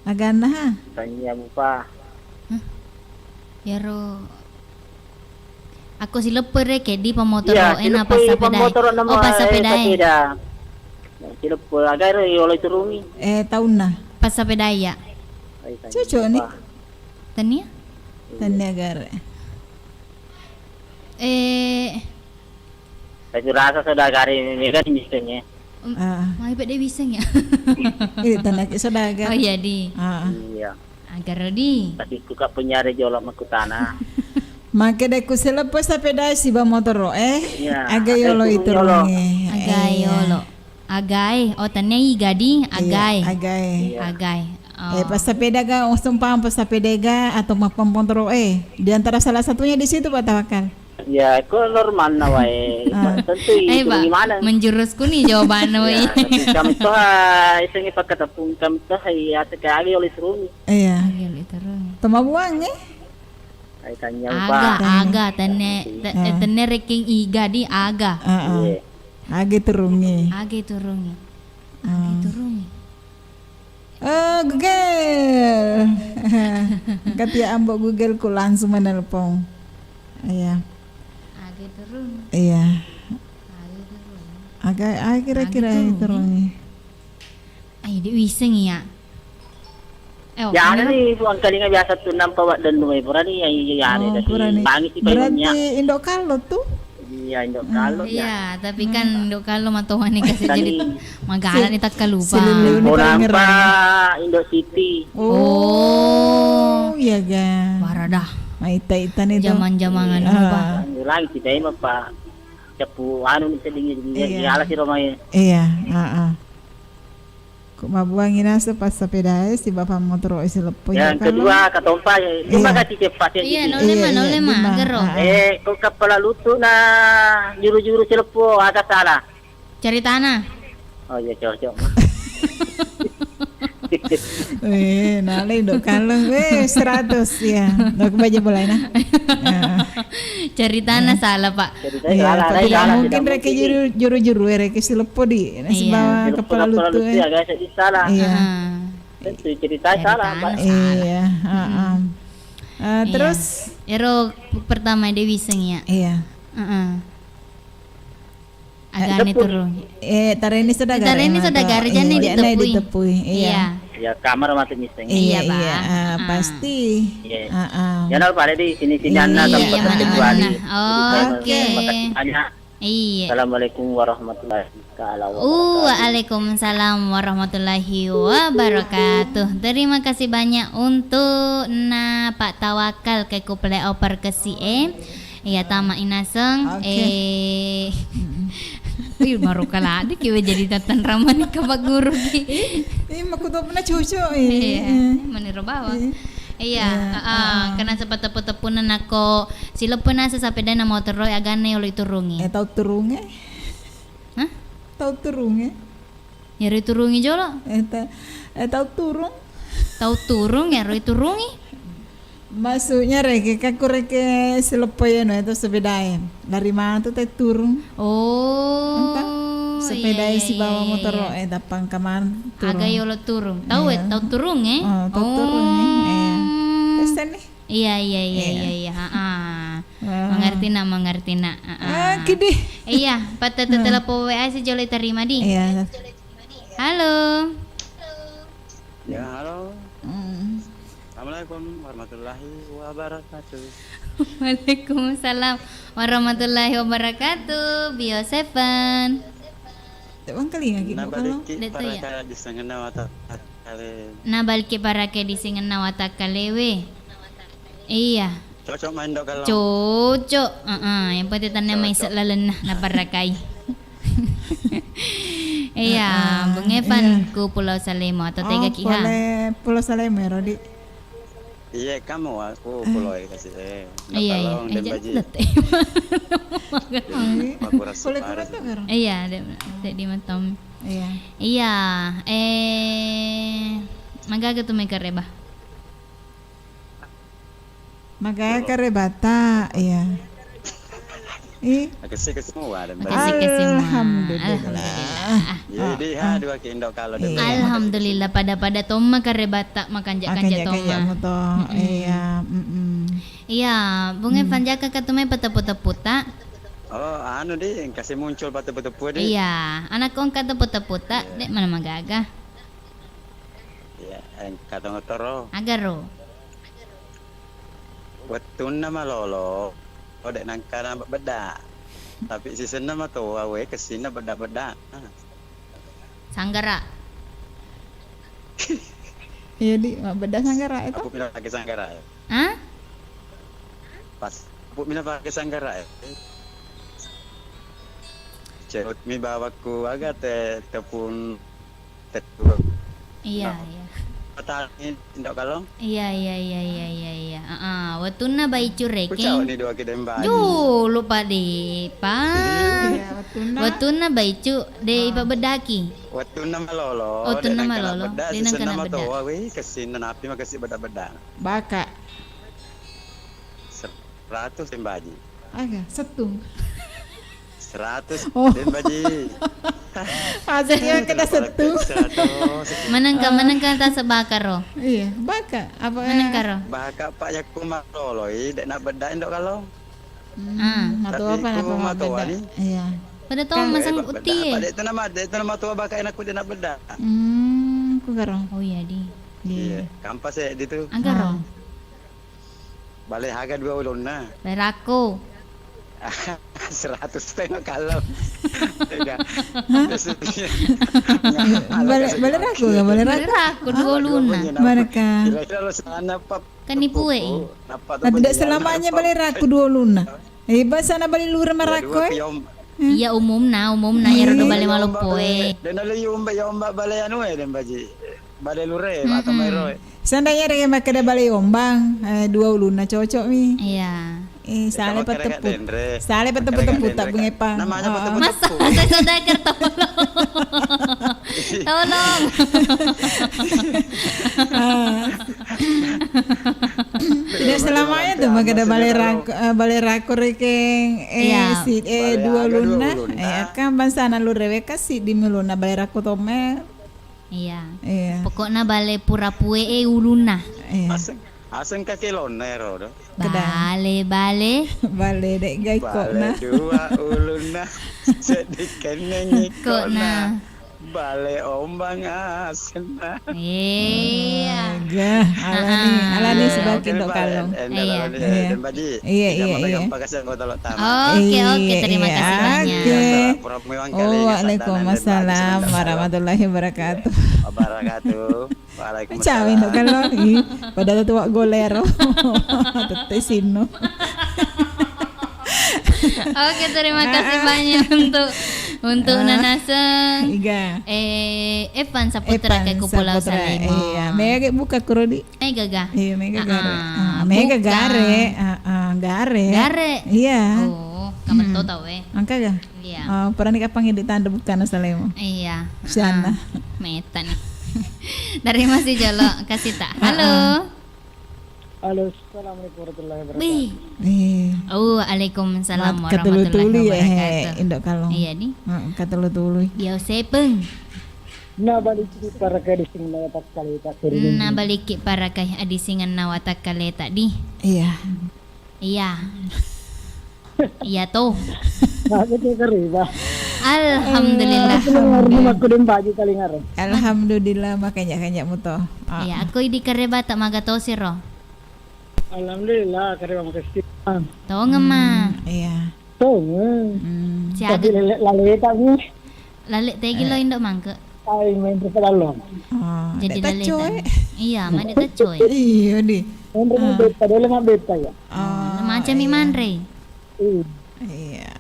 Agan na ha. Tanya mo pa. Yaro. Ako si lepur ke di pemotor Iya, ena silo pas sa po pedai. pamotor na Oh, pas sa pedai. Silo po, aga Roy ulit turungi. Tahun na. Pas sa pedai ya. Ay, tanya Cucu mo ni. pa. Tania? Tanya agar. Kasi rasa sa dagari ni kan misalnya. Mai pede bising ya. Ini tanda ke sadagar. Oh iya di. Iya. Agar di. Tapi kuka penyari jolok makutana. Maka dek ku selepas sa peda si ba motor Iya. Aga yolo itu rungi. Agai yolo. Agai. Oh tania igadi agai. Agay. Agai. Oh. Pas sa peda ga usumpang pas sa peda ga atau mapamotor di antara salah satunya di situ Pak Tawakal. Ya, itu normal na wae. Tentu itu Pak, gimana? menjurusku nih jawabannya wei. Kami tuh iseng ipagkatapong kami tuh ay ate kagi ulit rumi. Iya. Agil itu rung. Tumabuang Ay kanya Aga, pa. aga, tene reking iga di aga. Iya. Agi turungi. Aga itu rungi. Aga itu rungi. Google. Katia ambok Google ku langsung menelpon. Iya. Aga itu rungi. Iya. Aga itu rungi. Agak kira-kira itu rungi. Ay, di wiseng ya. Ya ada nih buang kalinga biasa tuh nampak dan numai berani yang ada dari bangi sih Berarti payungnya. Indo Kalo tuh. Iya Indo kalau ya. Iya, tapi kan dok kalau matuhan nih kasih jadi magalan nih tak kalupa. Silulu ni Mau paling ngerang. nampak Indo City. Oh, iya ga. Waradah. Maita-ita nih tuh. Zaman-jaman apa? Lagi sih dai mah Pak. Cepu anu nih sedingin di alas si Romai. Iya, Kuk mabuangin asa pas sa peda si bapak motor isi lepo Yang kedua katompa lima kasih cepat ya. Iya, nolema, gero. Kok kepala lutu na juru-juru celepo agak salah. Cari tanah. Oh iya cocok. Nalay Indo Kalo 100 ya. Dok baja boleh na. Cari tanah salah, Pak. Iya, tidak mungkin reke juru-juru reke si lepo di nasi bawa kepala lutu. Ya guys, jadi salah. Iya. Itu cerita salah, Pak. Iya, terus Ero pertama Dewi Seng ya. iya. Agak turun. Tareni sedagar. Tareni sedagar jane ditepui. Iya. Ya kamar mati miseng. Iya, Pak. pasti. Iya. Jangan lupa ada di sini anak tempat terkecuali. Oke. Iya. Assalamualaikum warahmatullahi wabarakatuh. Waalaikumsalam warahmatullahi wabarakatuh. Terima kasih banyak untuk Pak Tawakal ke play over ke si Iya tama inaseng baru kala adik kiwa jadi tatan ramani ka guru ki. Makuto na cucu Iya, meniro bawa. Iya, karena sempat tepu-tepunan ako sila po na sa sapeda na motor roy agane ulo iturungi. Tau turunge. Hah? Tau turunge. Yaro iturungi jolo? Tau turung. Tau turung yaro iturungi? Maksudnya reke kaku reke selepoy no itu sepedain. Dari mana tuh teh turun? Oh. Sepeda si bawa motor tapang kaman turun. Aga yolo turung. Tahu tau turung Tau turun Terus nih. Iya. Mengerti nak. Gede. Iya, patah telepon WA si Jolly terima di. Iya. Halo. Ya, halo. Assalamualaikum warahmatullahi wabarakatuh. Waalaikumsalam warahmatullahi wabarakatuh. Bio Seven. Tebang kali nggak gitu kalau. Dito ya. Para di sengena wata kale. Nabalki para ke di singen nawata kalewe. Iya. Cocok main dok kalau. Cocok. Yang penting tanah may lalan na parakay. Iya, Bung Evan ku Pulau Salemo atau Tega Kiha. Pulau Salemo Rodi. Iya kamu aku pulau kasih Iya. dan baji. Aku rasa parah. Iya, di matom. Iya. Iya, magaga tu may kareba. Magaya karebata, iya. Kasih semua dan baji. Kasih semua. Alhamdulillah. Jadi dua kindo kalau dan baji. Alhamdulillah pada toma karebata makanjak toma. Iya. Iya, Bung Evan jaka katumay pataputa-puta. Oh, di kasih muncul batu-batu deh. Iya, anak kong kataputa-puta, dek mana magaga. Iya, kata ngotoro. Agaro. Wetun nama lolo. Oh, dek nangkana beda. Tapi season nama tuh awe kesina beda-beda. Sanggara. Iya di beda sanggara itu. Aku pindah pakai sanggara. Hah? Pas aku pindah pakai sanggara. Cerut mi bawaku agak tepun tetu. Iya. Patangin tindak kalong. Iya. Watun na bay cureke. Kucau ni dua kita mbak. Lupa deh, Pak. Iya, Watun na bay cu de ipabedaki. Watun nama lolo. Watun nama lolo. Di Dinang sana kana nama beda. tuh awe kesin napi makasih beda-beda. Baka. 100 tembaji. Aga, setung. 100 Oh. tembaji. Hasilnya kena setung. 100. Manang ka ta sa bakaro. Iya, baka. Apa? Manang karo. Baka pak yaku malolo dek nak beda indok kalau. Matu apa Tapi ku apa matu beda. ni. Iya. Pada to masang uti eh. Dek tu nama tua baka enak ku dia nak beda. Ku garo. Oh iya di. Iya, kampas di tu. Agaro. Balik harga 2 ulun nah. Berako. 100 tengok kalau. Boleh ragu enggak boleh ragu. Berako dua luna. Mereka. Kira-kira lu sana pap. Kanipu eh. Nah, tidak selamanya boleh ragu dua luna. Bahasa na bali lura marako eh. Iya umum na ya rodo bale malupo eh. Dan ada yomba bale anu dan baji. Bale lure atau mairo. Sandanya ada yang makada bali ombang. Dua luna cocok mi. Iya. Sale pateput tak Bung Epa. Namanya pateput. Masa saya saudagar tolong. Tidak selamanya tuh makada bali rakor rekeng dua luna. Kan bansana lu rewe kasih di miluna bali rakor tome. Iya. Pokoknya bale pura-pue uluna. Aseng ka kilonero do. Bale dek gay kok na. Bale 2 uluna sedikit ngikok na. Bale ombang asen na. Iya. Alani sebagai dok kalong. Iya. Dan baji. Iya. Oke, terima kasih banyak. Waalaikumsalam warahmatullahi wabarakatuh. Waalaikumsalam. Cawin dok kalong. Pada tua golero. Tete sino. Oke, terima kasih banyak untuk Nanaseng. Iga. Evan Saputra ke Pulau Salemo. Iya, mega buka kurodi. Gaga. Iya, mega gare. Mega gare. Gare. Iya. Oh, kamu tahu Angka ga? Iya. Pernah nikah panggil di tanda bukan Salemo. Iya. Sana. Meta nih. Dari Masih Jolo kasih tak. Halo. Halo, assalamualaikum warahmatullahi wabarakatuh. Waalaikumsalam warahmatullahi wabarakatuh. Indok kalong. Iya nih. Katulutuluy. Yo sepeng. Na balik para kadising na tak kali tak kirim. Na balik para kay adisingan na watak kaleta di. Iya. Iya toh. Bakit ka riba? Alhamdulillah. Aku din baju kalingar. Alhamdulillah makanya mo to. Iya, ako di kareba tak magato siro. Alhamdulillah karena makasih. Tahu ngema. Iya. Tuh. Si Tapi Aga lalu kami lalik tegi lo indok mangke. ay main terlalu. Jadi lalik. Iya, mah dia coy. Iya di. Yang berbeda padahal mah beda ya. macam Mandre. Iya.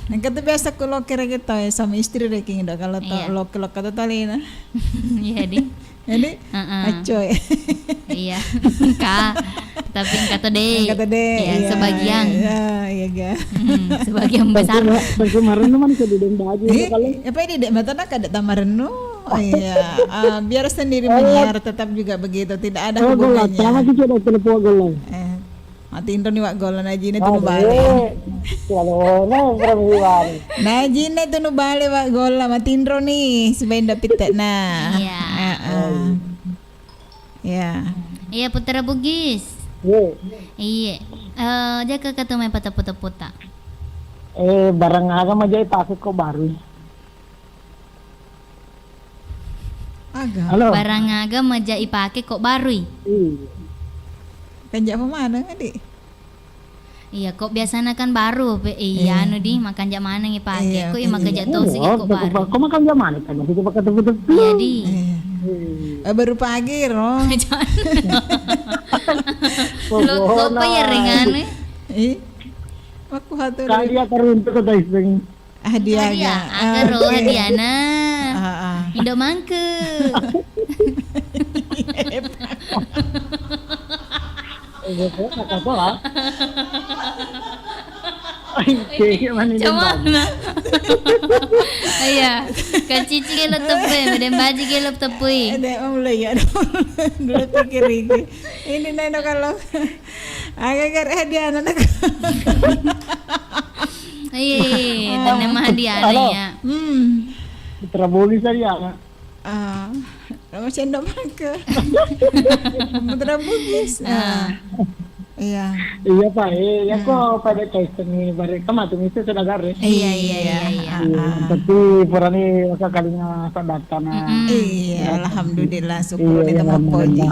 Yang kata biasa kalau kira gitu ya sama istri reking dah kalau lo kata tali na. Iya di. Jadi acoy. Iya. Kak. Tapi kata deh. Kata deh. Ya, sebagian. Iya ga. Sebagian besar. Kemarin teman ke dudung baju kalau. Apa ini dek mata nak ada tamarenu. Iya. Biar sendiri menyiar tetap juga begitu, tidak ada hubungannya. Sama sih coba telepon golan. Mati Indo ni wak golan aji na tunu balik. Kalau perempuan. Naji na tunu balik wak golan mati Indo ni sebain dapat na. Iya. Ya. Iya Putra Bugis. Iya. Jaga kata main pata-pata. Barang agak majai pakai kok baru. Agak. Halo. Barang agak majai pakai kok baru. Kanjak mana adik? Iya kok biasanya kan baru. Iya anu di makan jak mana ngipake. Kok makan jak tau sih kok baru. Kok makan jak mana kan masih coba ketemu. Iya di. Baru pagi roh. Lo kok apa ya ringan? Aku hatur. Kali ya teruntuk kata istri. Hadiah ga. Agar roh hadiahna. Indo mangke. Cemana? Iya, kacici gelap tepi, meden baji gelap tepi. Ada mulai ya, dulu pikir ini. Ini neno kalau agak hadiah anak. Iya, dan mah hadiah ya. Teraboli saja. Kamu cendok mangke. Putra Bugis. Iya. Iya Pak, ya kok pada kaisar nih, mereka matu itu sudah garis. Iya. Tapi purani masa kalinya sadatan. Iya, alhamdulillah syukur itu mampoji.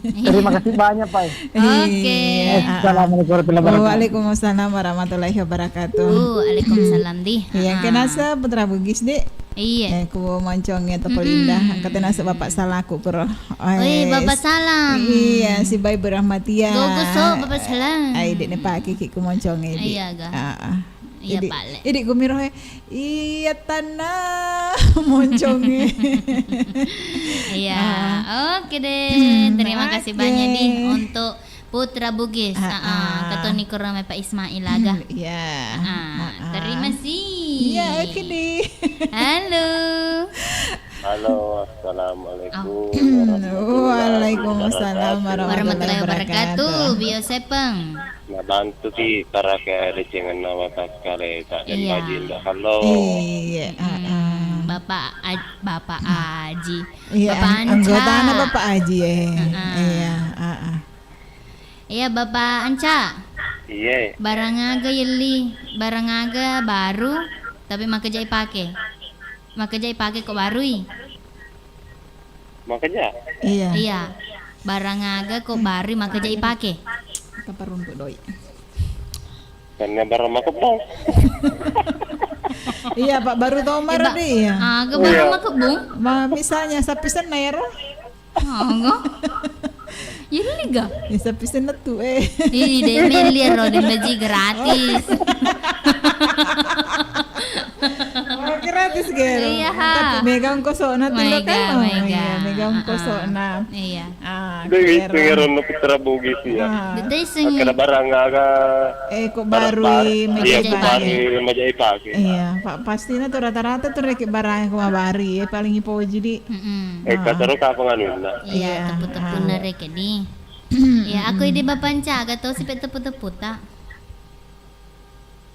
Terima kasih banyak Pak. Oke. Assalamualaikum warahmatullahi wabarakatuh. Waalaikumsalam warahmatullahi wabarakatuh. Waalaikumsalam di. Yang kenasa Putra Bugis dek. Iya. Aku moncongnya toko Linda. Kata nasa bapak salahku kuro. Bapak salam. Iya, si bayi berahmatia. Gogoso bapak salam. Ai dek ne pagi ki ku moncongnya. Iya ga. Iya pale. Jadi ku miro iya tanah moncongnya. Iya. Oke deh. Terima kasih banyak di untuk Putra Bugis. Ketoni kurang Pak Ismail aga. Iya. Terima kasih. Iya, oke deh. Halo. Halo, assalamualaikum. Waalaikumsalam Warahmatullahi wabarakatuh. Bio Sepeng. Nabantu ti para ke recengan nama kaskare tak dan Iya. bajin dah. Halo. Iya. Bapak Aji. Iya, Bapak Anca. anggota anak Bapak Aji ya. Iya. Iya Bapak Anca. Iya. Barang aga yeli, barang aga baru tapi makajai pakai. Makajai pakai kok baru Makanya Iya. Iya. Barang aga kok baru makajai pakai. Kapar untuk doi. karena barang makebong. Iya Pak, baru Tomar deh ya. Aga baru makebung. Misalnya sapisan nair. Aga. Yeli ga? Ya sapisan na tu Ih, deh melir ro den baji gratis. Gratis gero. Iya, ha. Tapi megang koso na tilo Mega, kan. mega. Megang koso na. Iya. Dari Gero. pengeron na Putra Bugis ya. Dede sing Kada barang aga Kok baru iya Majai kembali majai pagi. Iya, Pak pasti na tuh rata-rata tuh rek barang kumabari paling ipo jadi. Kasaro ka panganun na. Iya, tepu-tepu na rek di. Ya, aku ide bapanca aga to si tepu-tepu ta.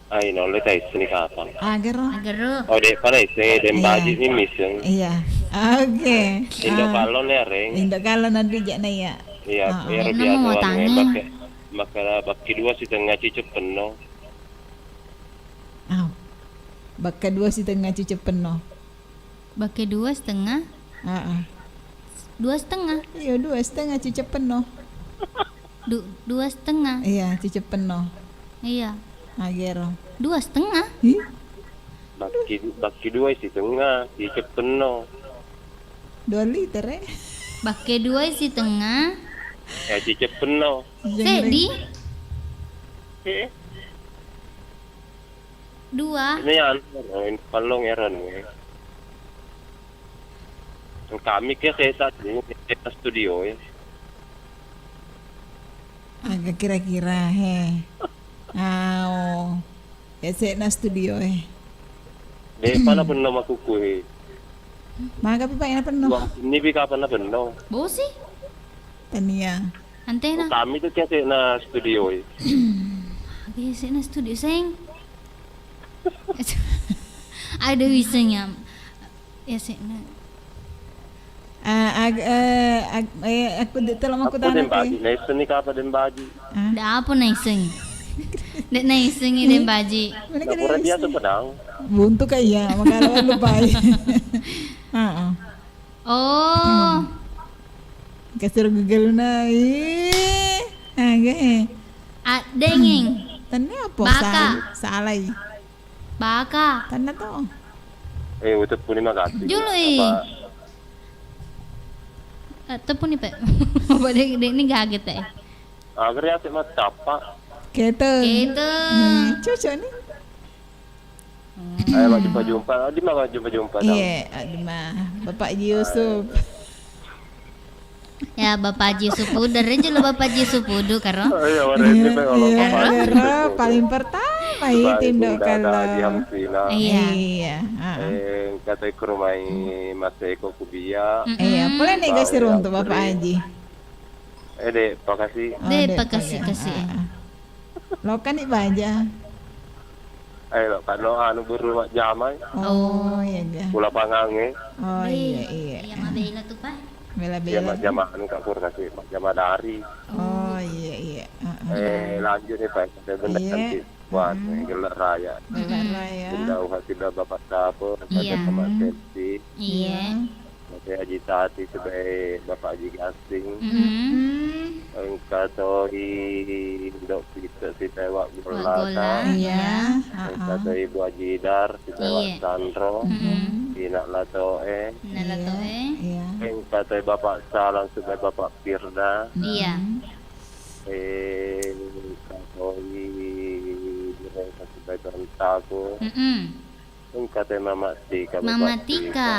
Ay no, le tayo sini kapan. Agero. Agaro. O de pala ise den baji ni mission. Iya. Oke. Indo kalon ya reng. Indah kalau nanti jak na ya. Iya, biar Ano mo biasa tangi? maka bakki dua si tengah cicip penuh. Baka 2 setengah cucuk penuh. Bake 2,5. 2,5. Iya 2,5 cucuk penuh. 2,5. Iya cucuk penuh. Iya. Agero. 2,5. Bakki dua si tengah cicip penuh. 2 liter Bake 2,5. Ya cicip penuh. Sedi. sih. 2. Ini yang palong eran we. Kami kita studio ya. Agak kira-kira ya saya na studio Deh pala penuh makuku Maka pa ina penuh. Ini bi kapan na penuh. Bosi. Tania. Antena. Kami tu kaya na studio ya. Biasa na studio seng. Ada wisanya. Ya seng na. Aku tolong aku Apa din tanah baji? Naisa ni ka pa din baji. Da apa na iseng? Da na iseng din baji. Napura dia tu pedang. Buntu kaya makalawan lupa. Oh. Kasur Google na Dengeng. Tanya apa? Baka. Salay. Baka. Tanda to. Utot po ni Magati. Julo Tepu nih Pak. Bapak ini gaget Agar ya si matapa. Kita. Cocok nih. Ayo mak jumpa. Di mana jumpa? Iya, di mana? Bapak Yusuf. Ya Bapak Haji Supudu, aja lo Bapak Haji Supudu karo. Iya, warna kalau Bapak paling pertama itu kalau. Iya. Kata ke rumah Mas Eko Kubia. Iya, boleh nih kasih untuk Bapak Haji. Dek, makasih. Kasih. Lo kan ibaja. Ayo, kalau anu berumah jamai. Oh, iya. Pula pangange. Oh, iya. Iya, mabela tuh Pak. Ya, Bela-bela. jamaah anu Kak Pur kasih, jamaah dari. Oh, iya. Lanjut nih Pak, saya benda cantik buat gelar raya. Gelar raya. Tidak Bapak Sapo, Iya. sama Sensi. Iya. Saya agitasi sebagai Bapak Haji Gasing. Katoi dok kita si tewak Gola. Iya. Katoi Ibu Haji Dar, si tewak Sandro. Inak latoe. Iya. Katoi Bapak Salang sebagai Bapak Firda. Iya. Katoi mereka sebagai Rentaku. Katoi Mama Tika. Mama Tika.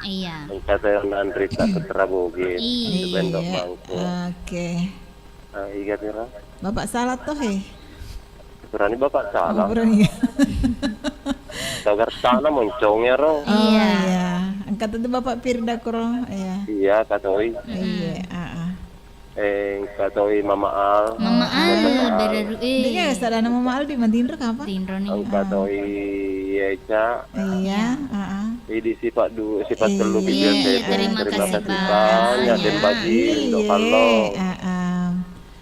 Iya. Katoi Andrita Keterabogin. Iya. Bendok Mangko. Oke. Iya Tira. Bapak salah tuh Berani Bapak Salang. Berani. Tagar tanah moncongnya roh. Iya. Angkat itu Bapak Firda kuro. Iya. Iya katoi. Iya. Katoi Mama Al. Bereru Dia sada nama Mama Al di Mandindra kapan? Tindro nih. Katoi Yeca. Iya. Ini sifat telu Iya, biasa. terima kasih banyak. Dan bagi untuk kalau.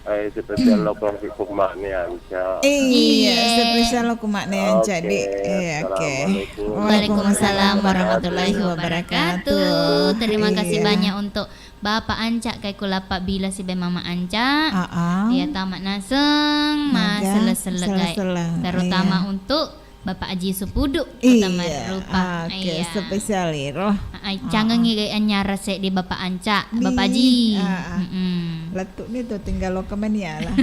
Spesial lo profit kumaknya Anca. Iya, spesial lo kumaknya Anca di. Oke. Waalaikumsalam warahmatullahi wabarakatuh. Terima kasih banyak untuk Bapak Anca kayak kulapa bila si Mama Anca. Ya tamat naseng, mas selesai. Terutama untuk Bapak Haji Supudu utama rupa. Oke, spesial roh. Jangan ngi anyar resek di Bapak Anca, Bapak Haji. Letuk nih tuh tinggal lo kemen ya lah.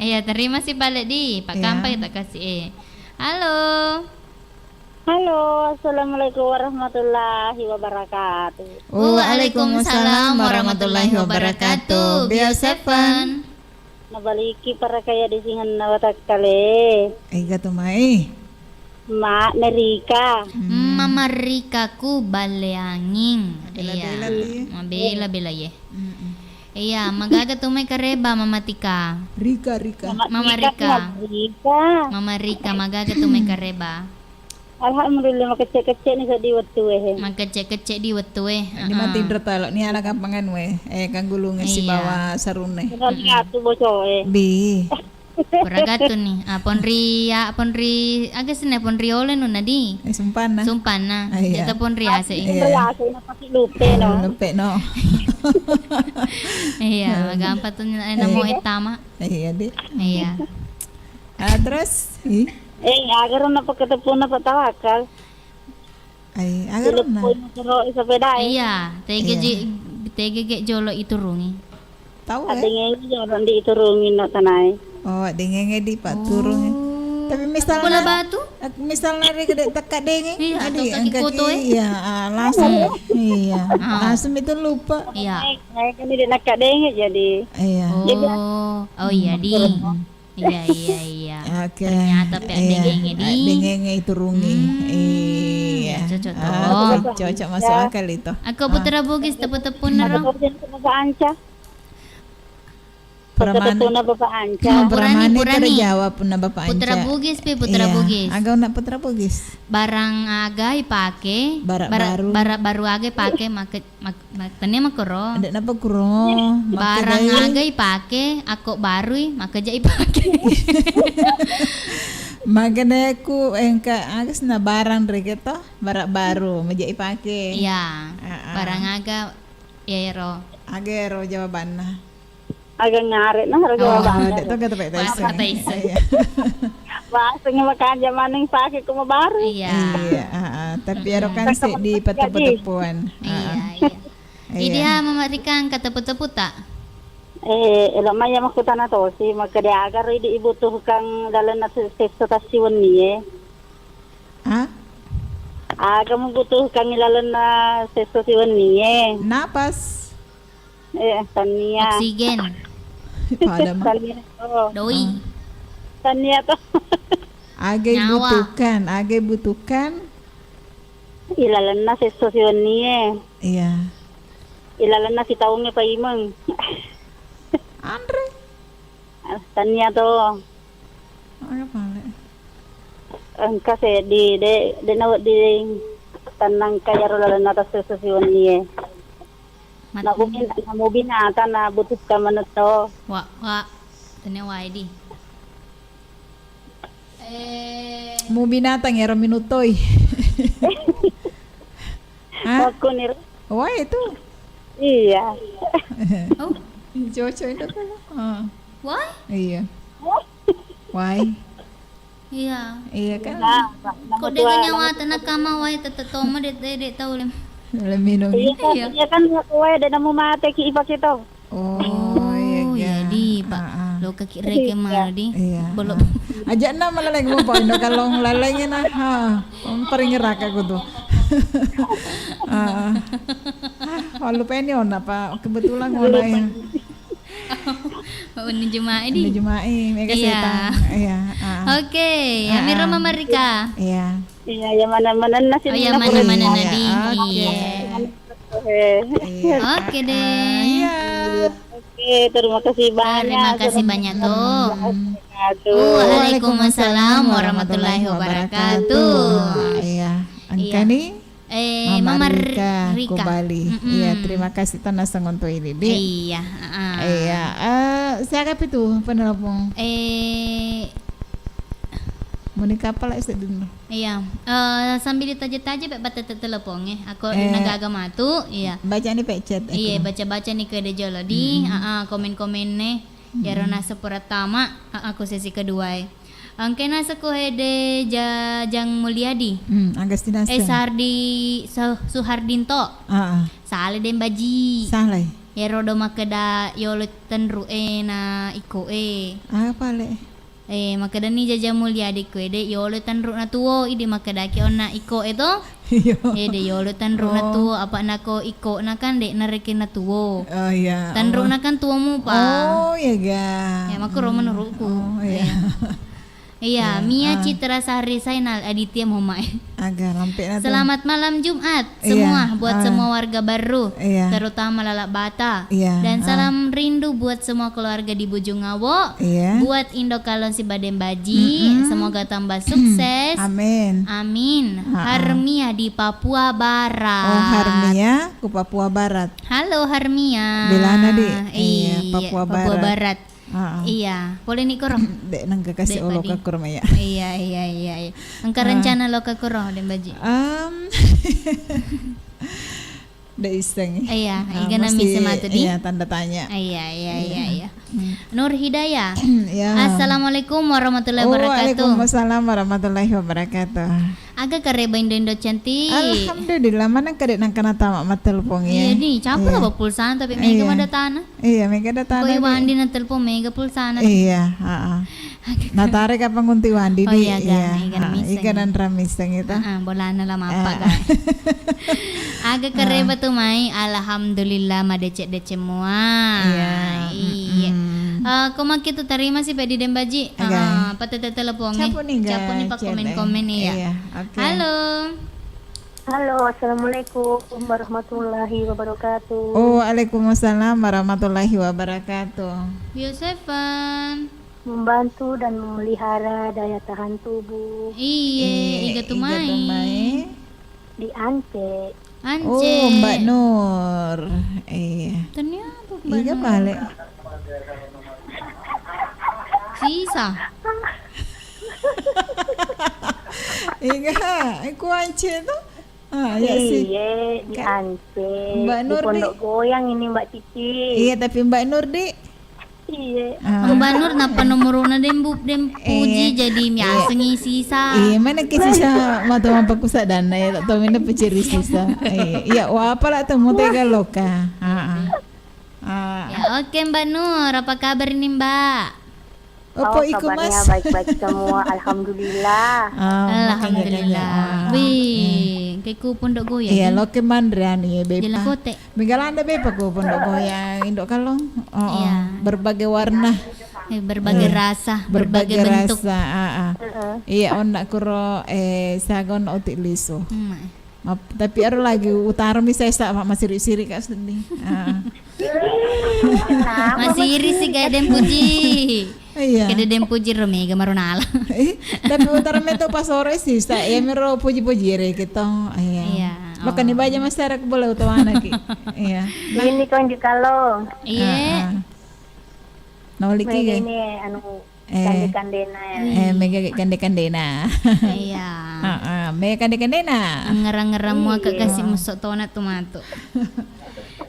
Iya, terima kasih balik di Pak Kampai tak kasih. Halo. Halo, assalamualaikum warahmatullahi wabarakatuh. Waalaikumsalam warahmatullahi wabarakatuh. Bioseven. Nabaliki para kaya di singan nawatak kali. Gato mai. Ma Nerika. Mama Rika ku baleanging. Bela-bela Iya. Bela ye. Iya, magaga tumay kareba Mama Tika. Rika. Mama Rika. Mama Rika magaga tumay kareba. Alhamdulillah makecek-kecek ni sa diwat tuwe. Magkecek-kecek di wetu Di Mandindra talo ni anak kampangan we. Kang gulungan si bawa sarune. Atu bocoe. Bi. Peragato nih. Ponri agas na ponri ole no nadi. Sumpan na. Ito ponri ase. Iya, na pati lupe no. Lupe no. Iya, magampa to na mo itama. Iya di. Iya. Terus Agar na pagkatapo na patawakal. Agar na. Isa peda. Iya, tege jolo iturungi. Tahu Ading yang di iturungin na tanay. Oh, dengenge di paturung. Tapi misalnya Bola batu? Misalnya dia tekat denge. Iya, atau kaki koto Iya, langsung. Iya. Langsung itu lupa. Iya. Saya kan tidak nak denge jadi. Iya. Oh iya di. Iya. Oke. Ternyata pe dengenge di. Dengenge itu rungi. Iya. Cocok Cocok masuk akal itu. Aku putra Bugis tepu-tepu na ro. Bapak Anca. Pramana. Tuna Bapak Anca. Purani. Terjawab na Bapak Anca. Putra Bugis pe Putra Bugis. Agaw na Putra Bugis. Barang agay pake. Baru. Baru agay pake tanya makoro. Ada napa kuro? Barang agay pake. Ako baru maka jai pake. Maganda aku engka agas na barang regeto barak baru majai pake. Iya. Barang aga ya ro. Agero jawabanna. Agak ngaret nah harga Oh, dek to kata Pak Pak Tyson. bahasanya makan zaman yang pakai kuma baru. Iya. Iya, tapi ero kan sih di petepuan. Iya. Jadi memarikan kata tepu tak? Lamanya makutan na to si magkadiagar di ibutuhkan dalan na stasiun niye. Ha? Aga membutuhkan ilalan na stasiun niye. Napas. Tania. Oksigen. Pada mah. Tania to. Doi. Tania to. Agay butuhkan. Ilalan na stasiun niye. Iya. Ilalan na si taungnya pa imeng. Andre. Tania to. Ano pala? Kasi di tanang kaya rola na ta stasiun niye. Na mo binata na butus ka man to. Wa. Tanya wa di. Mo binatang ero minutoy. Ha? Ako ni Why itu? iya. Oh, Jojo itu kan. why? Iya. Why? Iya. Iya kan? Kok dengan nyawa tanah kama why tetetoma det tahu lem. Minum. Iya kan kuwe da namo mate ki ipak ito. Oh, iya. Jadi Pak, lo kaki reke mana di? Iya. Belum. Aja na malaleng mo po no kalong lalengin na ha. Paringirak ako to. Walau penyon apa kebetulan ngono ya. Ini Jumae di. Ini Jumae, mega Iya. setan. Iya. Oke, Amira Mamarika. Iya. Iya, ya mana-mana na Oh ya mana-mana Iya, Nadi. oke. Iya. Oke deh. Iya. Oke, terima kasih banyak. Terima kasih banyak tuh. Waalaikumsalam warahmatullahi wabarakatuh. Iya. Angka nih Mama Rika Rika. Kubali. Iya, terima kasih tanah sangonto ini. Iya. Iya. Siapa itu penelpon? Monika apa lah sedun? Iya. Sambil ditaja-taja pak bata telepon aku nagagama tuh. Iya. Baca nih pecet. Iya, baca-baca nih ke Dejolo di komen-komen nih. Ya rona sepertama aku sesi kedua. Angke nasa ko hede Jang Mulyadi. Agustina. Sardi Suhardinto. Sale den baji. Sale. Ya rodo makeda yolo tenru na iko Apa le? Makeda ni Jaja Mulyadi ko de yolo tenru na tuwo ide makeda ki ona iko ito. De yolo tenru na tuwo apa nako iko na kan de nareke na tuwo. Oh iya. Tenru na kan tuwo mo pa. Oh iya ga. Ya makro menurutku. Oh iya. Iya, Mia Citra Sari Sainal Aditya Muhammad. Agak lampir na. Selamat malam Jumat semua buat semua warga baru, terutama Lalak Bata. Dan salam rindu buat semua keluarga di Bojongawo. Buat Indokalon si Baden Baji, semoga tambah sukses. Amin. Amin. Harmia di Papua Barat. Oh, Harmia ke Papua Barat. Halo Harmia. Bilana di. Iya, Papua Barat. Iya, boleh nih koro. Dek nang kasih olo ka kurma ya. Iya. Angka rencana lo ka koro den baji. Dek iseng. Iya, iga nami semata di. Iya, tanda tanya. Iya. Nur Hidayah. Ya. Assalamualaikum warahmatullahi wabarakatuh. Waalaikumsalam warahmatullahi wabarakatuh. Aga kareba indo cantik. Alhamdulillah, mana kadek nang kana tamak matelpon ya. Iya nih, capek lah pulsana tapi mega mada tanah. Iya, mega datana. Koi wandi na telepon mega pulsana. Iya, heeh. Natare kapan ngunti wandi Oh di. iya, ikan miseng. Ikan ramiseng itu. Bolana lah mapa kan. Aga kareba tuh mai, alhamdulillah madece semua. Iya. Koma kita terima sih Pedi Dembaji. Patete telepon Capo nih pak komen-komen nih ya. Okay. Halo. Halo, assalamualaikum warahmatullahi wabarakatuh. Oh, waalaikumsalam warahmatullahi wabarakatuh. Yosefan. Membantu dan memelihara daya tahan tubuh Iya, iga tumai. di Ance. Oh, Mbak Nur. Iya. Ternyata Mbak Iya Nur. balik. Sisa. Iya, aku Ance tuh. Ya sih. Iya, di Ance. Mbak Nur di Pondok Goyang ini Mbak Cici. Iya, tapi Mbak Nur Iya. Mbak Nur napa nomoruna dem puji jadi miasengi sisa. Iya, mana ke sisa mata mampa kusa dana ya, tak tahu mana peceri sisa. Iya, wah apa lah temu tega loka. Ya, oke Mbak Nur, apa kabar ini Mbak? Opo iku kabarnya Mas? baik-baik semua, alhamdulillah. Alhamdulillah. Wih, kayak ku pondok goyang. Iya, loke mandran ya, Jalan Bepa. kote. Megalanda Bepa ku pondok goyang Indok Kalong. Iya. Berbagai warna, Berbagai rasa, berbagai bentuk. rasa. Iya, onak kuro sagon otik liso. Tapi ada lagi utara misalnya masih siri kak sedih. Masih iri sih gak ada yang puji. Iya. Gak ada yang puji Romega Marunala. Tapi utara meto pas sore sih, saya mero puji-puji re kita. Iya. Lo kan ibaja masyarakat boleh utawana ki. Iya. Ini kan di Kalong. Iya. Noliki Mega ga? ini anu kandena ya. Mega kande-kandena. Iya. Mega kande-kandena. Ngerang-ngerang mua kekasih musok tona tomato.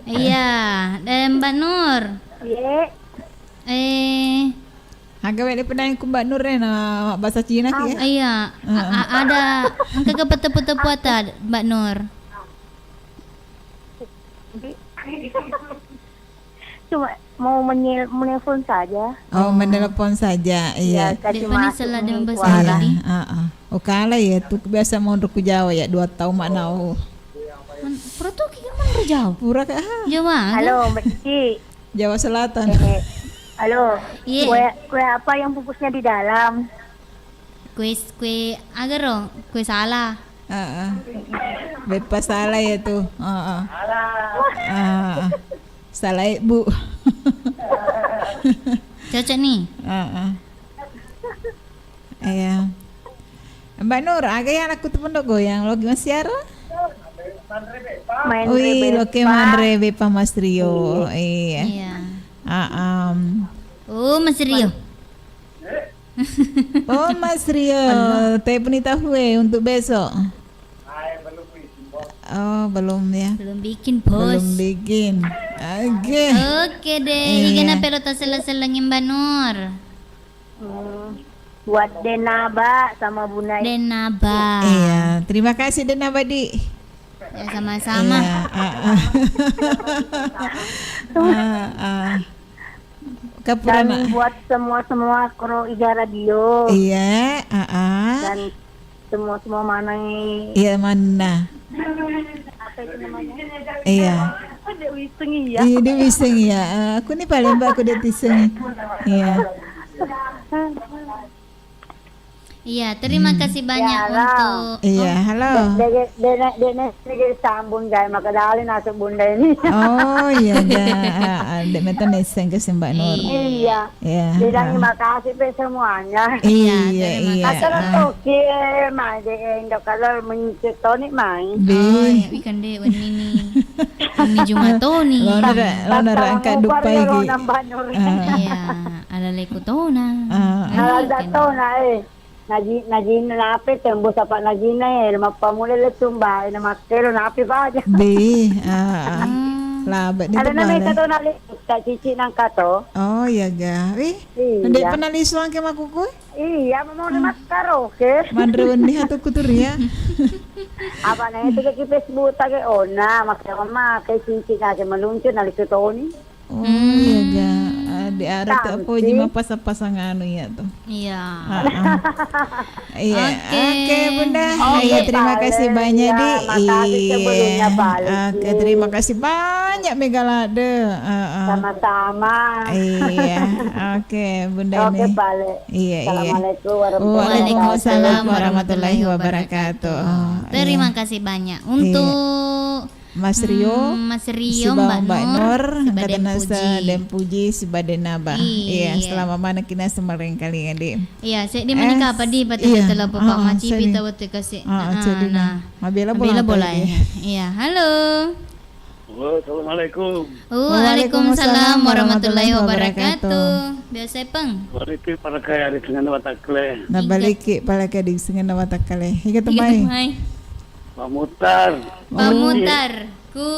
Iya, dan Mbak Nur. Iya. Agak wele penanya ku Mbak Nur na bahasa Cina ki ya. Iya, ada angka kepetepu-tepu ata Mbak Nur. Cuma mau menelpon saja. Oh, menelepon saja. Iya. kasih Depan masuk salah dengan bahasa suara. tadi. Oh kala ya tuh biasa mau ku Jawa ya 2 tahun mak nau. Pro tuh kita mana jauh? Pura ka Jawa. Halo Mbak Cici. Jawa Selatan. Halo. Iya. Kue apa yang bungkusnya di dalam? Kue agaro, kue salah. Bepa salah ya tuh. Salah ibu. Cocok nih. Iya. Mbak Nur, agak aku tuh pondok goyang lo gimana siara? Main Wih, lo ke Bepa. mandre Bepa Mas Rio. Iya. Iya. Oh Mas Rio. Mas Rio, teh penita hue untuk besok. Oh belum ya. Belum bikin bos. Belum bikin. Oke deh. Gimana pelota selengin Mbak Nur? Buat Denaba sama Bunda. Denaba. Iya, terima kasih Denaba di. Ya sama-sama. Kapurana. Dan buat semua kru Iga Radio. Iya, Dan semua mana iya mana? apa itu namanya? Iya. Ada wiseng ya. Iya, dia bising ya. Aku nih paling mbak aku dia tiseng. Iya. Iya, terima kasih banyak untuk Iya, halo. Dene sambung gay makadali nasa bunda ini. Oh iya, ada metan nesen ke Mbak Nur. Iya. Iya. Bilang terima kasih pe semuanya. Iya. Asal toki mai de endo kalau mencetoni mai. ya ikan deh ini nih. Ini Jumatoni. Lo nerangka dupai gi. Iya, ada lekutona. Ada tona Najin napi tembus apa najina mapamula le tumba na makero napi ba. Bi, labat dito Ada na may pala. katona tak cici nangka to. Oh iya ga. Ndek pernah lisuang ke makuku? Iya, mau di maskaro, oke. Mandre wenih atau kutur ya. Apa na itu ke Facebook ta ke ona, maksa mama ke cici na ke meluncur na lisu toni. Oh iya ga. Di arah tu apa jima pasang anu ya tuh. Iya. Iya. Oke. Oke, Bunda. Iya, terima kasih banyak di. Sebelumnya balik. Oke, terima kasih banyak Megalade. Sama-sama. Iya. Oke, Bunda Oke, nih. balik. Iya, iya. Assalamualaikum Waalaikumsalam warahmatullahi wabarakatuh. Terima kasih banyak untuk Mas Rio, Mas si Rio, Mbak Mbak Nur, Siba katanya Dempuji. Dempuji, si Badenaba. Iya, Iya. selama mana kina semarang kali adik. Iya, saya di menikah apa di pati Iya. telah Pak Maci sorry. pita waktu kasih. Jadi nah, Mabela Bila bola. boleh. Iya, halo. Assalamualaikum. Waalaikumsalam warahmatullahi wabarakatuh. Biasa peng. Wariki para kaya di dengan watakle. Nah balik pala ka di sengen na watak kale. Higa tumay. Pak Mutar. Pak Mutar ku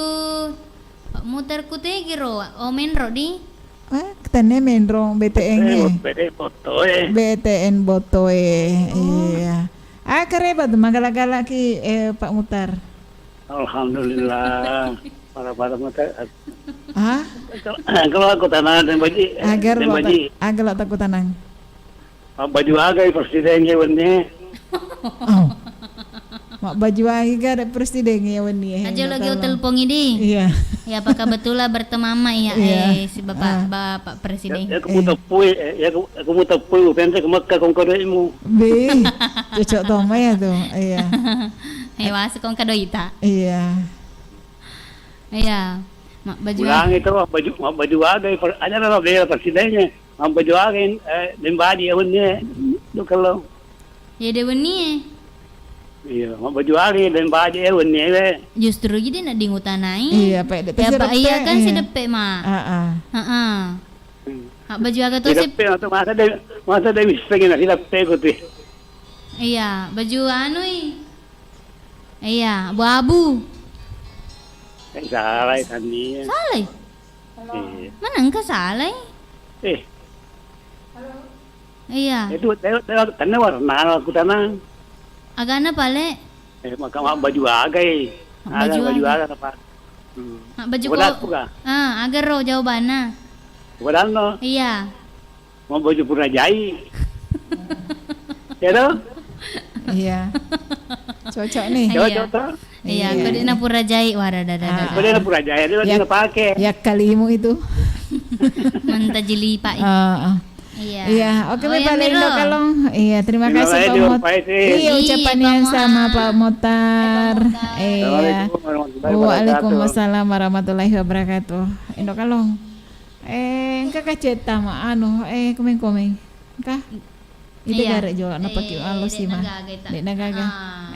Pak Mutar ku te giro o menro di. Ketane menrong BTN nya. Bede foto BTN botoe. Iya. Kareba tuh magala-gala ki Pak Mutar. Alhamdulillah. Para Mutar. Kalau aku tanah dan baji. Agar dan baji. lo takut tanang. Baju agai presiden ya wenne. Oh. Mak baju lagi ga ada presiden ya wani. Aja lagi telepon ini. Iya. Ya apakah betul lah bertemu ya si Bapak Presiden. Ya kamu tepui, kamu tepui, pensi ke Mekah kong kodemu. Be. Cocok toma ya tuh. Iya. Hewas kong kadoita. Iya. Iya. Mak baju. Ulang itu baju agai, ada lah dia presidennya. Baju agai, lembaji ya wenne. Lu kalau. Ya deweni. Iya, baju agai lembaji ya wenne. Justru jadi nak dingutanai. Iya, Pak. Ya Pak iya kan si depe mah. Heeh. Hak baju agak tuh sih. Depe atau masa dia bisa gini sih depe gitu. Iya, baju anu iya, abu-abu. Salah kan ni. Salah. Mana engkau salah? Iya. Itu tanah warna aku tanah. Agana pale. Maka baju agai. Baju agai apa? Baju ko. Agar ro jawabannya. Bukan no. Iya. Mau baju Purajai. Ya dong? Iya. Cocok nih. Cocok. Iya, kode na Purajai warada. Kode na Purajai itu dia pakai. Ya kalimu itu. Mentajili Pak. Iya. Iya, oke Pak Indo Kalong. Iya, terima kasih Pak Mot. Iya, ucapan yang sama Pak Motar. Iya. Waalaikumsalam warahmatullahi wabarakatuh. Indo Kalong. Engka kaceta mah anu komeng-komeng. Engka. Itu gara jual na paki alus sih mah. Di nagaga.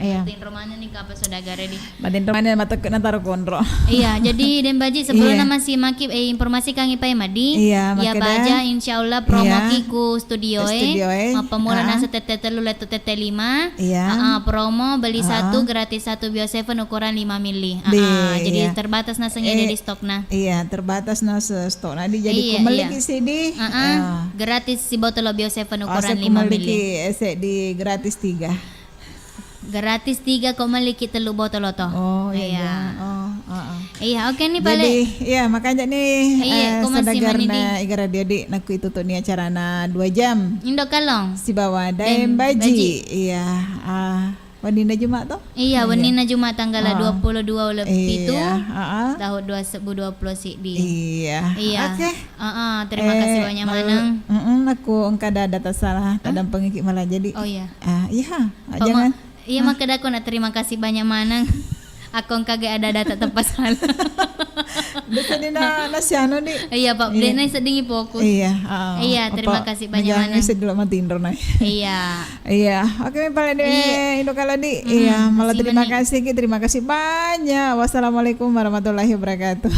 Iya. Batin romanya nih apa sodagare di. Batin romanya matak na taro kontro. Iya, jadi Den Baji sebelum masih maki informasi kang ipai madi. Iya, ya baja insyaallah promo kiku studio mapamula nasa tete telu letu tete 5. Iya. Promo beli satu gratis satu Bio7 ukuran 5 mili. Jadi terbatas na sengede di stok na. Iya, terbatas na stok na di jadi kumeliki CD. Gratis si botol Bio7 ukuran 5 mili. Di gratis 3. Gratis 3 kok maliki telu botol to. Oh iya. Iya, oke nih pale. Jadi, iya makanya nih sadagar na igara dia di naku itu tuh nih acara na 2 jam. Indo Kalong. Si bawa Dem Baji. Iya. Wanina Jumat toh? Iya, wanina Jumat tanggal 22 lebih itu. Tahun 2020 sih di. Iya. Oke. Terima kasih banyak Manang. Aku engkada data salah, tadang pengikik malah jadi. Oh iya. Iya. Jangan. Iya makanya aku nak terima kasih banyak Manang. Aku kagak ada data tepat salah. Bisa di nasiano di. Iya Pak, dia nai sedingi fokus. Iya. Iya, terima kasih banyak Manang. Jangan sedih mati Indro nai. Iya. Iya. Oke, Pak Indo kalau di. Iya, malah terima kasih banyak. Wassalamualaikum warahmatullahi wabarakatuh.